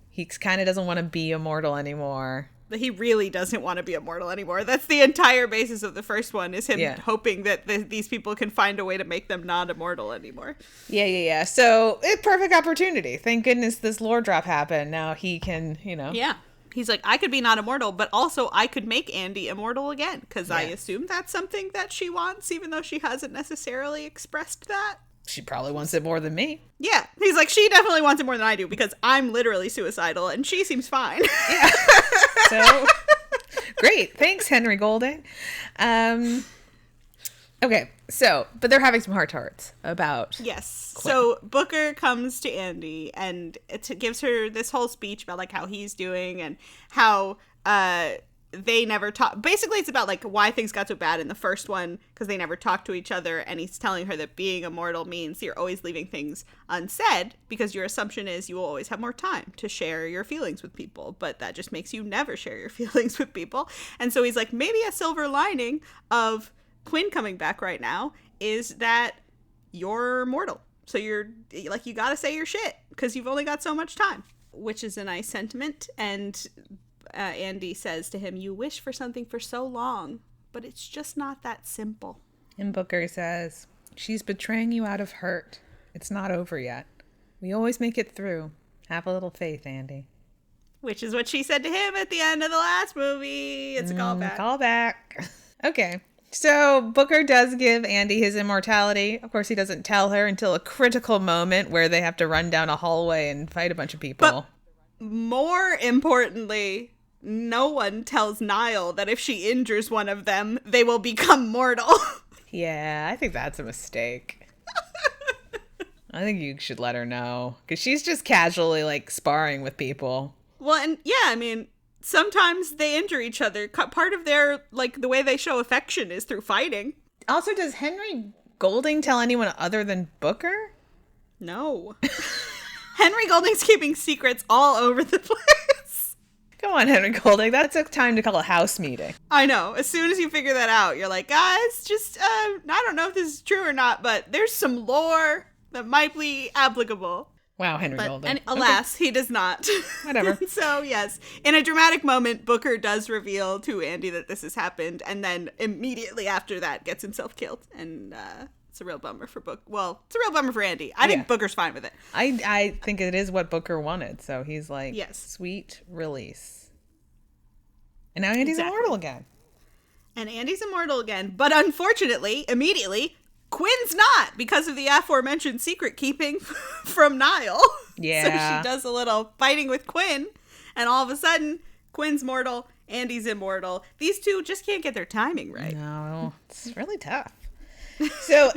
He kind of doesn't want to be immortal anymore. He really doesn't want to be immortal anymore. That's the entire basis of the first one, is him hoping that these people can find a way to make them not immortal anymore. Yeah. So, perfect opportunity. Thank goodness this lore drop happened. Now he can, Yeah. He's like, I could be not immortal, but also I could make Andy immortal again, because I assume that's something that she wants, even though she hasn't necessarily expressed that. She probably wants it more than me. Yeah. He's like, she definitely wants it more than I do, because I'm literally suicidal and she seems fine. Yeah. So, great. Thanks, Henry Golding. Okay. So, but they're having some heart-to-hearts about... Yes. Quynh. So, Booker comes to Andy and gives her this whole speech about, like, how he's doing and how... they never talk. Basically, it's about like why things got so bad in the first one, because they never talked to each other, and he's telling her that being immortal means you're always leaving things unsaid, because your assumption is you will always have more time to share your feelings with people, but that just makes you never share your feelings with people. And so he's like, maybe a silver lining of Quynh coming back right now is that you're mortal, so you're like, you gotta say your shit because you've only got so much time, which is a nice sentiment. And Andy says to him, you wish for something for so long, but it's just not that simple. And Booker says, she's betraying you out of hurt. It's not over yet. We always make it through. Have a little faith, Andy. Which is what she said to him at the end of the last movie. It's a callback. Callback. Okay. So Booker does give Andy his immortality. Of course, he doesn't tell her until a critical moment where they have to run down a hallway and fight a bunch of people. But more importantly, no one tells Niall that if she injures one of them, they will become mortal. Yeah, I think that's a mistake. I think you should let her know, because she's just casually, like, sparring with people. Well, and yeah, I mean, sometimes they injure each other. Part of their, like, the way they show affection is through fighting. Also, does Henry Golding tell anyone other than Booker? No. Henry Golding's keeping secrets all over the place. Come on, Henry Golding. That took time to call a house meeting. I know. As soon as you figure that out, you're like, guys, just, I don't know if this is true or not, but there's some lore that might be applicable. Wow, Henry Golding. And alas, he does not. Whatever. So, yes. In a dramatic moment, Booker does reveal to Andy that this has happened, and then immediately after that gets himself killed. And it's a real bummer for Booker. Well, it's a real bummer for Andy. I think Booker's fine with it. I think it is what Booker wanted, so he's like, yes. Sweet release. And now Andy's immortal again. And Andy's immortal again, but unfortunately, immediately, Quynn's not, because of the aforementioned secret keeping from Niall. Yeah. So she does a little fighting with Quynh, and all of a sudden, Quinn's mortal, Andy's immortal. These two just can't get their timing right. No, it's really tough. So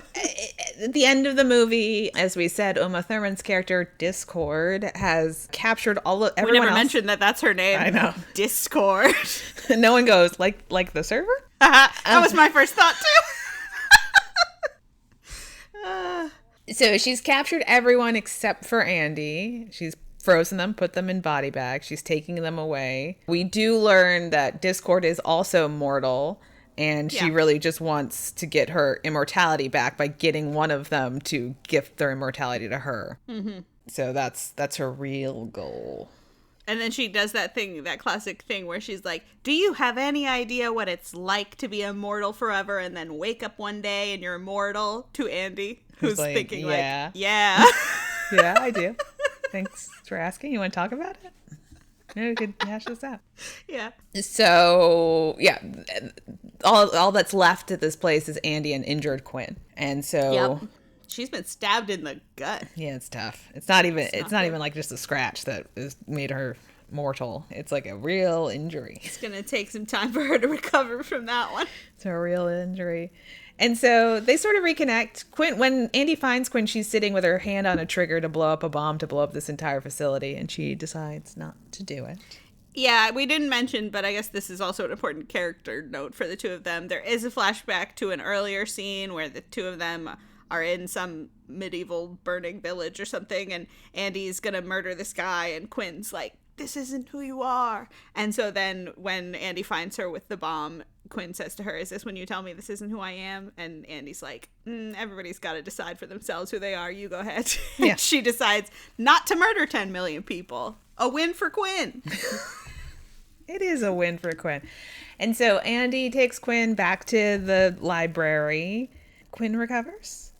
at the end of the movie, as we said, Uma Thurman's character Discord has captured all of We everyone never else. mentioned that that's her name. I know. Discord. No one goes like the server. That was my first thought too. So she's captured everyone except for Andy. She's frozen them, put them in body bags. She's taking them away. We do learn that Discord is also mortal, and she really just wants to get her immortality back by getting one of them to gift their immortality to her. Mm-hmm. So that's her real goal. And then she does that thing, that classic thing where she's like, do you have any idea what it's like to be immortal forever and then wake up one day and you're immortal? To Andy, who's like, thinking yeah. Yeah, I do. Thanks for asking. You want to talk about it? Maybe we could hash this out. Yeah. So, yeah, all that's left at this place is Andy and injured Quynh. And so... Yep. She's been stabbed in the gut. Yeah, it's tough. It's not even like just a scratch that has made her mortal. It's like a real injury. It's going to take some time for her to recover from that one. It's a real injury. And so they sort of reconnect. Quynh, when Andy finds Quynh, she's sitting with her hand on a trigger to blow up a bomb to blow up this entire facility, and she decides not to do it. Yeah, we didn't mention, but I guess this is also an important character note for the two of them. There is a flashback to an earlier scene where the two of them are in some medieval burning village or something, and Andy's gonna murder this guy, and Quynh's like, this isn't who you are. And so then when Andy finds her with the bomb, Quynh says to her, is this when you tell me this isn't who I am? And Andy's like, everybody's got to decide for themselves who they are. You go ahead. Yeah. She decides not to murder 10 million people. A win for Quynh. It is a win for Quynh. And so Andy takes Quynh back to the library. Quynh recovers.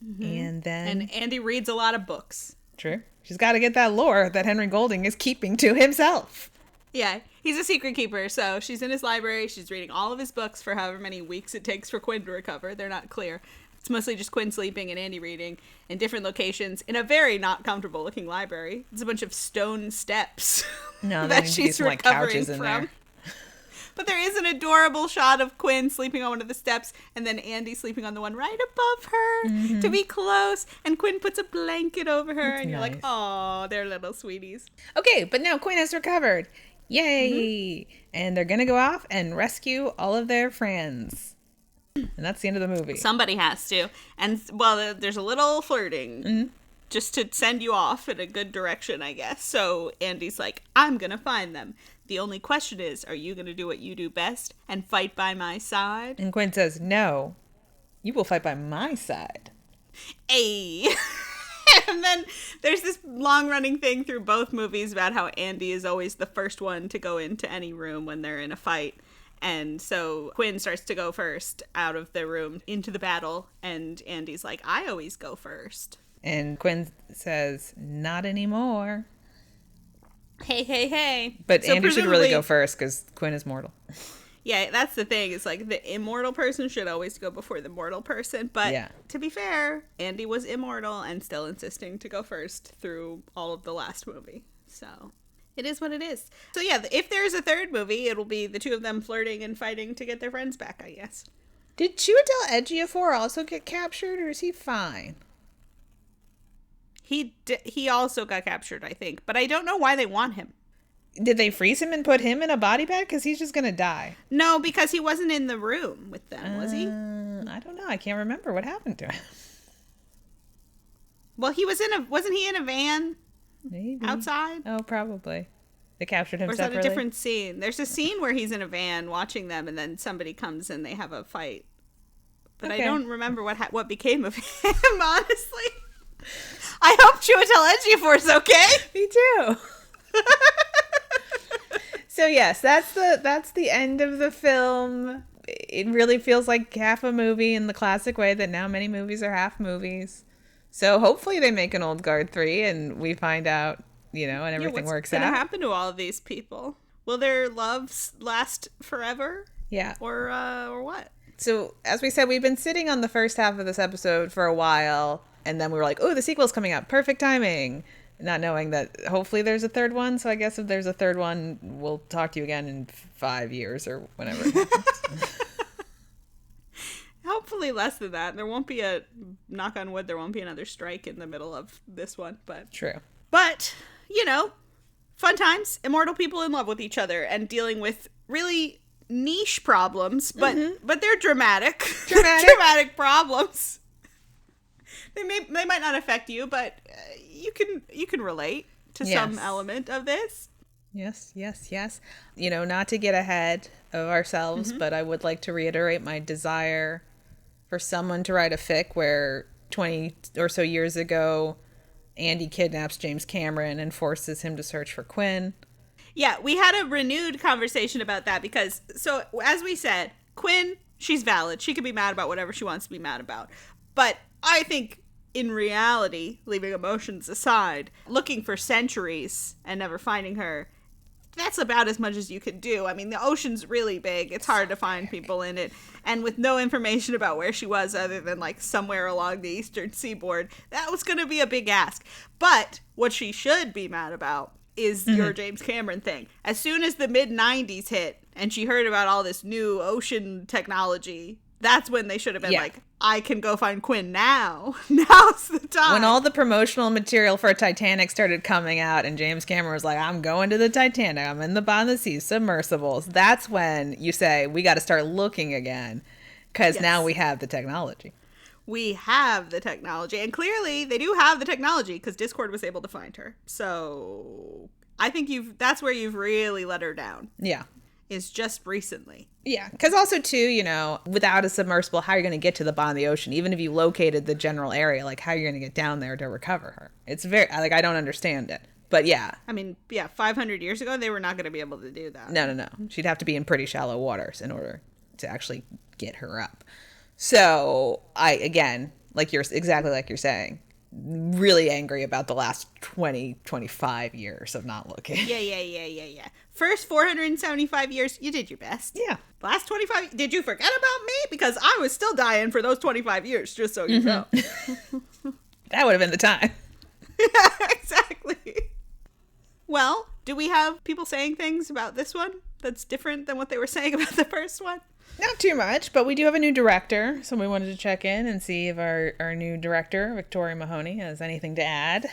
Mm-hmm. And Andy reads a lot of books. True. She's got to get that lore that Henry Golding is keeping to himself. Yeah, he's a secret keeper, so she's in his library. She's reading all of his books for however many weeks it takes for Quynh to recover. They're not clear. It's mostly just Quynh sleeping and Andy reading in different locations in a very not comfortable looking library. It's a bunch of stone steps that she's recovering from. There. But there is an adorable shot of Quynh sleeping on one of the steps and then Andy sleeping on the one right above her to be close. And Quynh puts a blanket over her. That's and you're like, oh, they're little sweeties. Okay, but now Quynh has recovered. Yay! And they're going to go off and rescue all of their friends. And that's the end of the movie. Somebody has to. And, well, there's a little flirting just to send you off in a good direction, I guess. So Andy's like, I'm going to find them. The only question is, are you going to do what you do best and fight by my side? And Quynh says, no, you will fight by my side. Ay. And then there's this long-running thing through both movies about how Andy is always the first one to go into any room when they're in a fight. And so Quynh starts to go first out of the room into the battle. And Andy's like, I always go first. And Quynh says, not anymore. Hey. But so Andy should really go first because Quynh is mortal. Yeah, that's the thing. It's like the immortal person should always go before the mortal person. But to be fair, Andy was immortal and still insisting to go first through all of the last movie. So it is what it is. So yeah, if there's a third movie, it'll be the two of them flirting and fighting to get their friends back, I guess. Did Chiwetel Ejiofor also get captured, or is he fine? He also got captured, I think. But I don't know why they want him. Did they freeze him and put him in a body bag? Because he's just going to die. No, because he wasn't in the room with them, was he? I don't know. I can't remember what happened to him. Well, wasn't he in a van? Maybe. Outside? Oh, probably. They captured him separately? Or is separately? that a different scene? There's a scene where he's in a van watching them, and then somebody comes and they have a fight. But I don't remember what became of him, honestly. I hope Chiwetel Ejiofor's okay. Me too. So yes, that's the end of the film. It really feels like half a movie in the classic way that now many movies are half movies. So hopefully they make an Old Guard 3 and we find out, and everything works out. What's going to happen to all of these people? Will their loves last forever? Yeah. Or what? So as we said, we've been sitting on the first half of this episode for a while. And then we were like, oh, the sequel's coming up. Perfect timing. Not knowing that hopefully there's a third one. So I guess if there's a third one, we'll talk to you again in 5 years or whenever it happens. Hopefully less than that. There won't be a, knock on wood, there won't be another strike in the middle of this one. True. But, you know, fun times. Immortal people in love with each other and dealing with really niche problems, but they're dramatic. Dramatic problems. They might not affect you, but you can relate to some element of this. Yes. You know, not to get ahead of ourselves, but I would like to reiterate my desire for someone to write a fic where 20 or so years ago, Andy kidnaps James Cameron and forces him to search for Quynh. Yeah, we had a renewed conversation about that because, so as we said, Quynh, she's valid. She can be mad about whatever she wants to be mad about. But I think in reality, leaving emotions aside, looking for centuries and never finding her, that's about as much as you can do. I mean, the ocean's really big. It's hard to find people in it. And with no information about where she was other than like somewhere along the eastern seaboard, that was going to be a big ask. But what she should be mad about is your James Cameron thing. As soon as the mid-90s hit and she heard about all this new ocean technology, that's when they should have been like, I can go find Quynh now. Now's the time. When all the promotional material for Titanic started coming out and James Cameron was like, I'm going to the Titanic, I'm in the bottom of the sea, submersibles, that's when you say, we got to start looking again because now we have the technology. We have the technology. And clearly they do have the technology because Discord was able to find her. So I think that's where you've really let her down. Yeah. Is just recently. Yeah, because also, too, you know, without a submersible, how are you going to get to the bottom of the ocean? Even if you located the general area, like, how are you going to get down there to recover her? It's very, like, I don't understand it. But, yeah. I mean, 500 years ago, they were not going to be able to do that. No. She'd have to be in pretty shallow waters in order to actually get her up. So, again, exactly like you're saying, really angry about the last 25 years of not looking. Yeah. First 475 years, you did your best. Yeah. Last 25, did you forget about me? Because I was still dying for those 25 years, just so you know. That would have been the time. Yeah, exactly. Well, do we have people saying things about this one that's different than what they were saying about the first one? Not too much, but we do have a new director, so we wanted to check in and see if our new director, Victoria Mahoney, has anything to add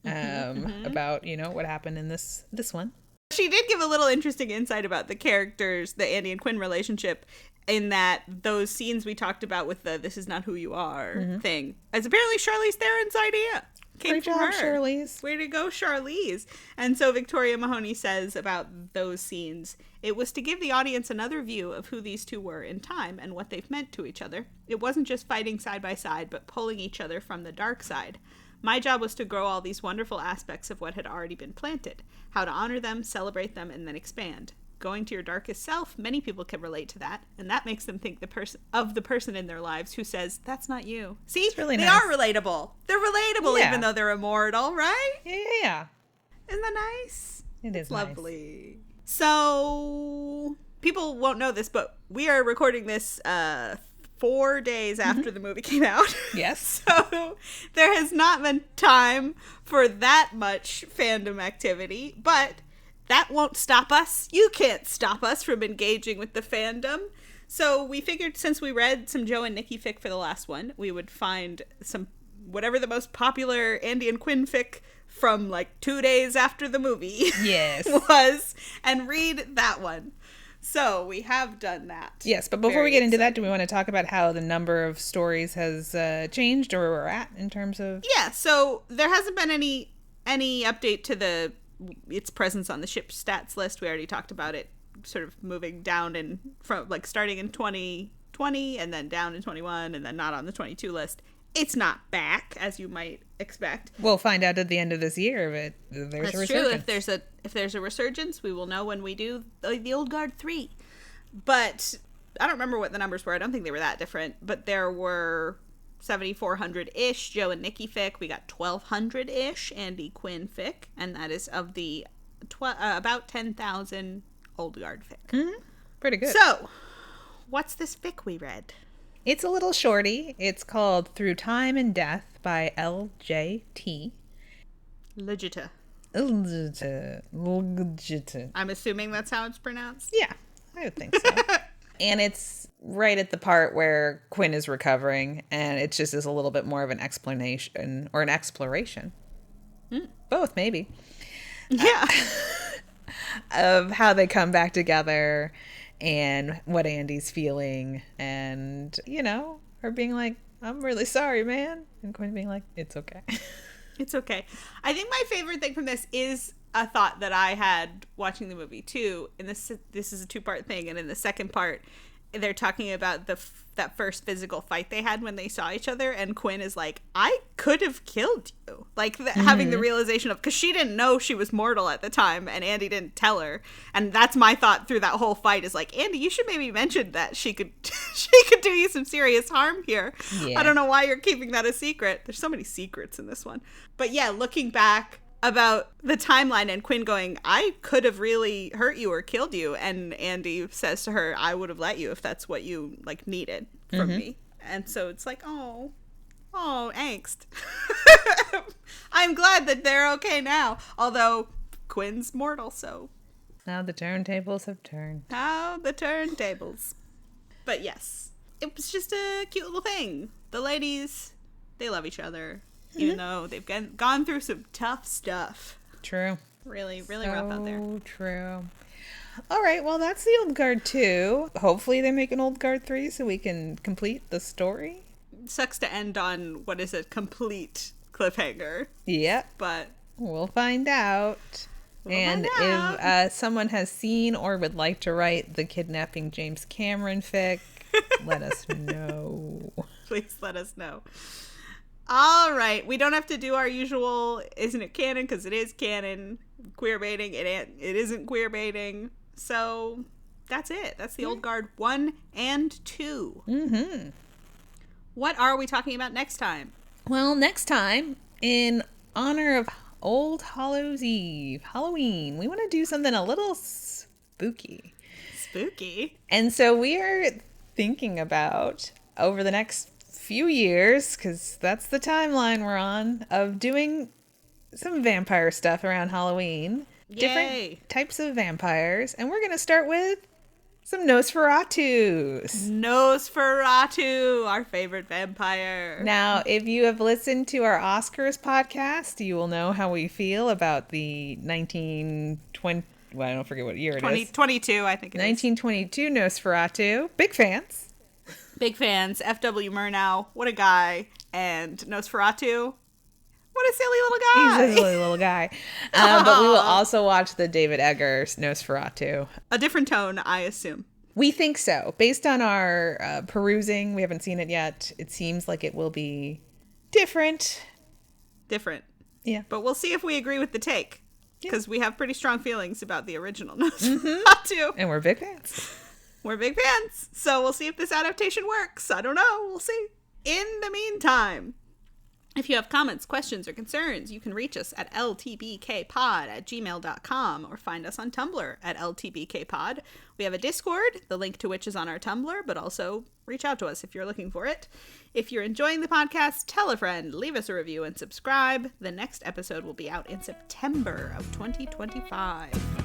about, you know, what happened in this one. She did give a little interesting insight about the characters, the Andy and Quynh relationship, in that those scenes we talked about with the "this is not who you are" thing, as apparently Charlize Theron's idea. Came from her. Charlize. Way to go, Charlize. And so Victoria Mahoney says about those scenes, it was to give the audience another view of who these two were in time and what they've meant to each other. It wasn't just fighting side by side, but pulling each other from the dark side. My job was to grow all these wonderful aspects of what had already been planted, how to honor them, celebrate them, and then expand. Going to your darkest self, many people can relate to that, and that makes them think the person in their lives who says, that's not you. See, really they nice. are relatable. They're relatable even though they're immortal, right? Yeah. Isn't that nice? It is lovely. Nice. So, people won't know this, but we are recording this 4 days after the movie came out. Yes. So there has not been time for that much fandom activity, but that won't stop us. You can't stop us from engaging with the fandom. So we figured since we read some Joe and Nicky fic for the last one, we would find some, whatever the most popular Andy and Quynh fic from like 2 days after the movie was, and read that one. So we have done that. Yes, but before we get into that, do we want to talk about how the number of stories has changed, or where we're at in terms of? Yeah, so there hasn't been any update to its presence on the ship stats list. We already talked about it, sort of moving down and from like starting in 2020 and then down in 21 and then not on the 22 list. It's not back, as you might expect. We'll find out at the end of this year if there's a resurgence. That's true. If there's a resurgence, we will know when we do the Old Guard 3. But I don't remember what the numbers were. I don't think they were that different. But there were 7,400-ish Joe and Nicky fic. We got 1,200-ish Andy Quynh fic. And that is of the about 10,000 Old Guard fic. Mm-hmm. Pretty good. So, what's this fic we read? It's a little shorty. It's called Through Time and Death by LJT. Legita. Legita. I'm assuming that's how it's pronounced? Yeah, I would think so. And it's right at the part where Quynh is recovering, and it just is a little bit more of an explanation or an exploration. Both, maybe. Yeah. Of how they come back together and what Andy's feeling. And, her being like, I'm really sorry, man. And Quynh being like, it's okay. It's okay. I think my favorite thing from this is a thought that I had watching the movie too. And this is a 2-part thing, and in the second part, they're talking about that first physical fight they had when they saw each other, and Quynh is like, I could have killed you. Like, having the realization of, because she didn't know she was mortal at the time, and Andy didn't tell her. And that's my thought through that whole fight is like, Andy, you should maybe mention that she could do you some serious harm here. Yeah. I don't know why you're keeping that a secret. There's so many secrets in this one. But yeah, looking back about the timeline and Quynh going, I could have really hurt you or killed you, and Andy says to her, I would have let you if that's what you needed from me. And so it's like, oh angst. I'm glad that they're okay now, although Quynh's mortal, so now the turntables have turned. Now the turntables. But yes, it was just a cute little thing. The ladies, they love each other. Even though they've gone through some tough stuff. True. Really, really rough out there. True. All right, well, that's the Old Guard 2. Hopefully they make an Old Guard 3 so we can complete the story. It sucks to end on what is a complete cliffhanger. Yep. But we'll find out. If someone has seen or would like to write the Kidnapping James Cameron fic, let us know. Please let us know. All right, we don't have to do our usual isn't it canon, because it is canon. Queer baiting, it isn't queer baiting. So that's it. That's the Old Guard 1 and 2. What are we talking about next time? Well, next time, in honor of Old Hallows Eve, Halloween, we want to do something a little spooky. Spooky? And so we are thinking about, over the next few years, because that's the timeline we're on, of doing some vampire stuff around Halloween. Yay. Different types of vampires. And we're going to start with some Nosferatus. Nosferatu, our favorite vampire. Now, if you have listened to our Oscars podcast, you will know how we feel about the 1920, well, I don't forget what year it is. 2022, I think it 1922 Nosferatu. Big fans. Big fans. F.W. Murnau, what a guy. And Nosferatu, what a silly little guy. He's a silly little guy. But we will also watch the David Eggers Nosferatu. A different tone, I assume. We think so. Based on our perusing, we haven't seen it yet. It seems like it will be different. Different. Yeah. But we'll see if we agree with the take. Because we have pretty strong feelings about the original Nosferatu. And we're big fans. We're big fans. So we'll see if this adaptation works. I don't know. We'll see. In the meantime, if you have comments, questions, or concerns, you can reach us at ltbkpod@gmail.com or find us on Tumblr at ltbkpod. We have a Discord, the link to which is on our Tumblr, but also reach out to us if you're looking for it. If you're enjoying the podcast, tell a friend, leave us a review, and subscribe. The next episode will be out in September of 2025.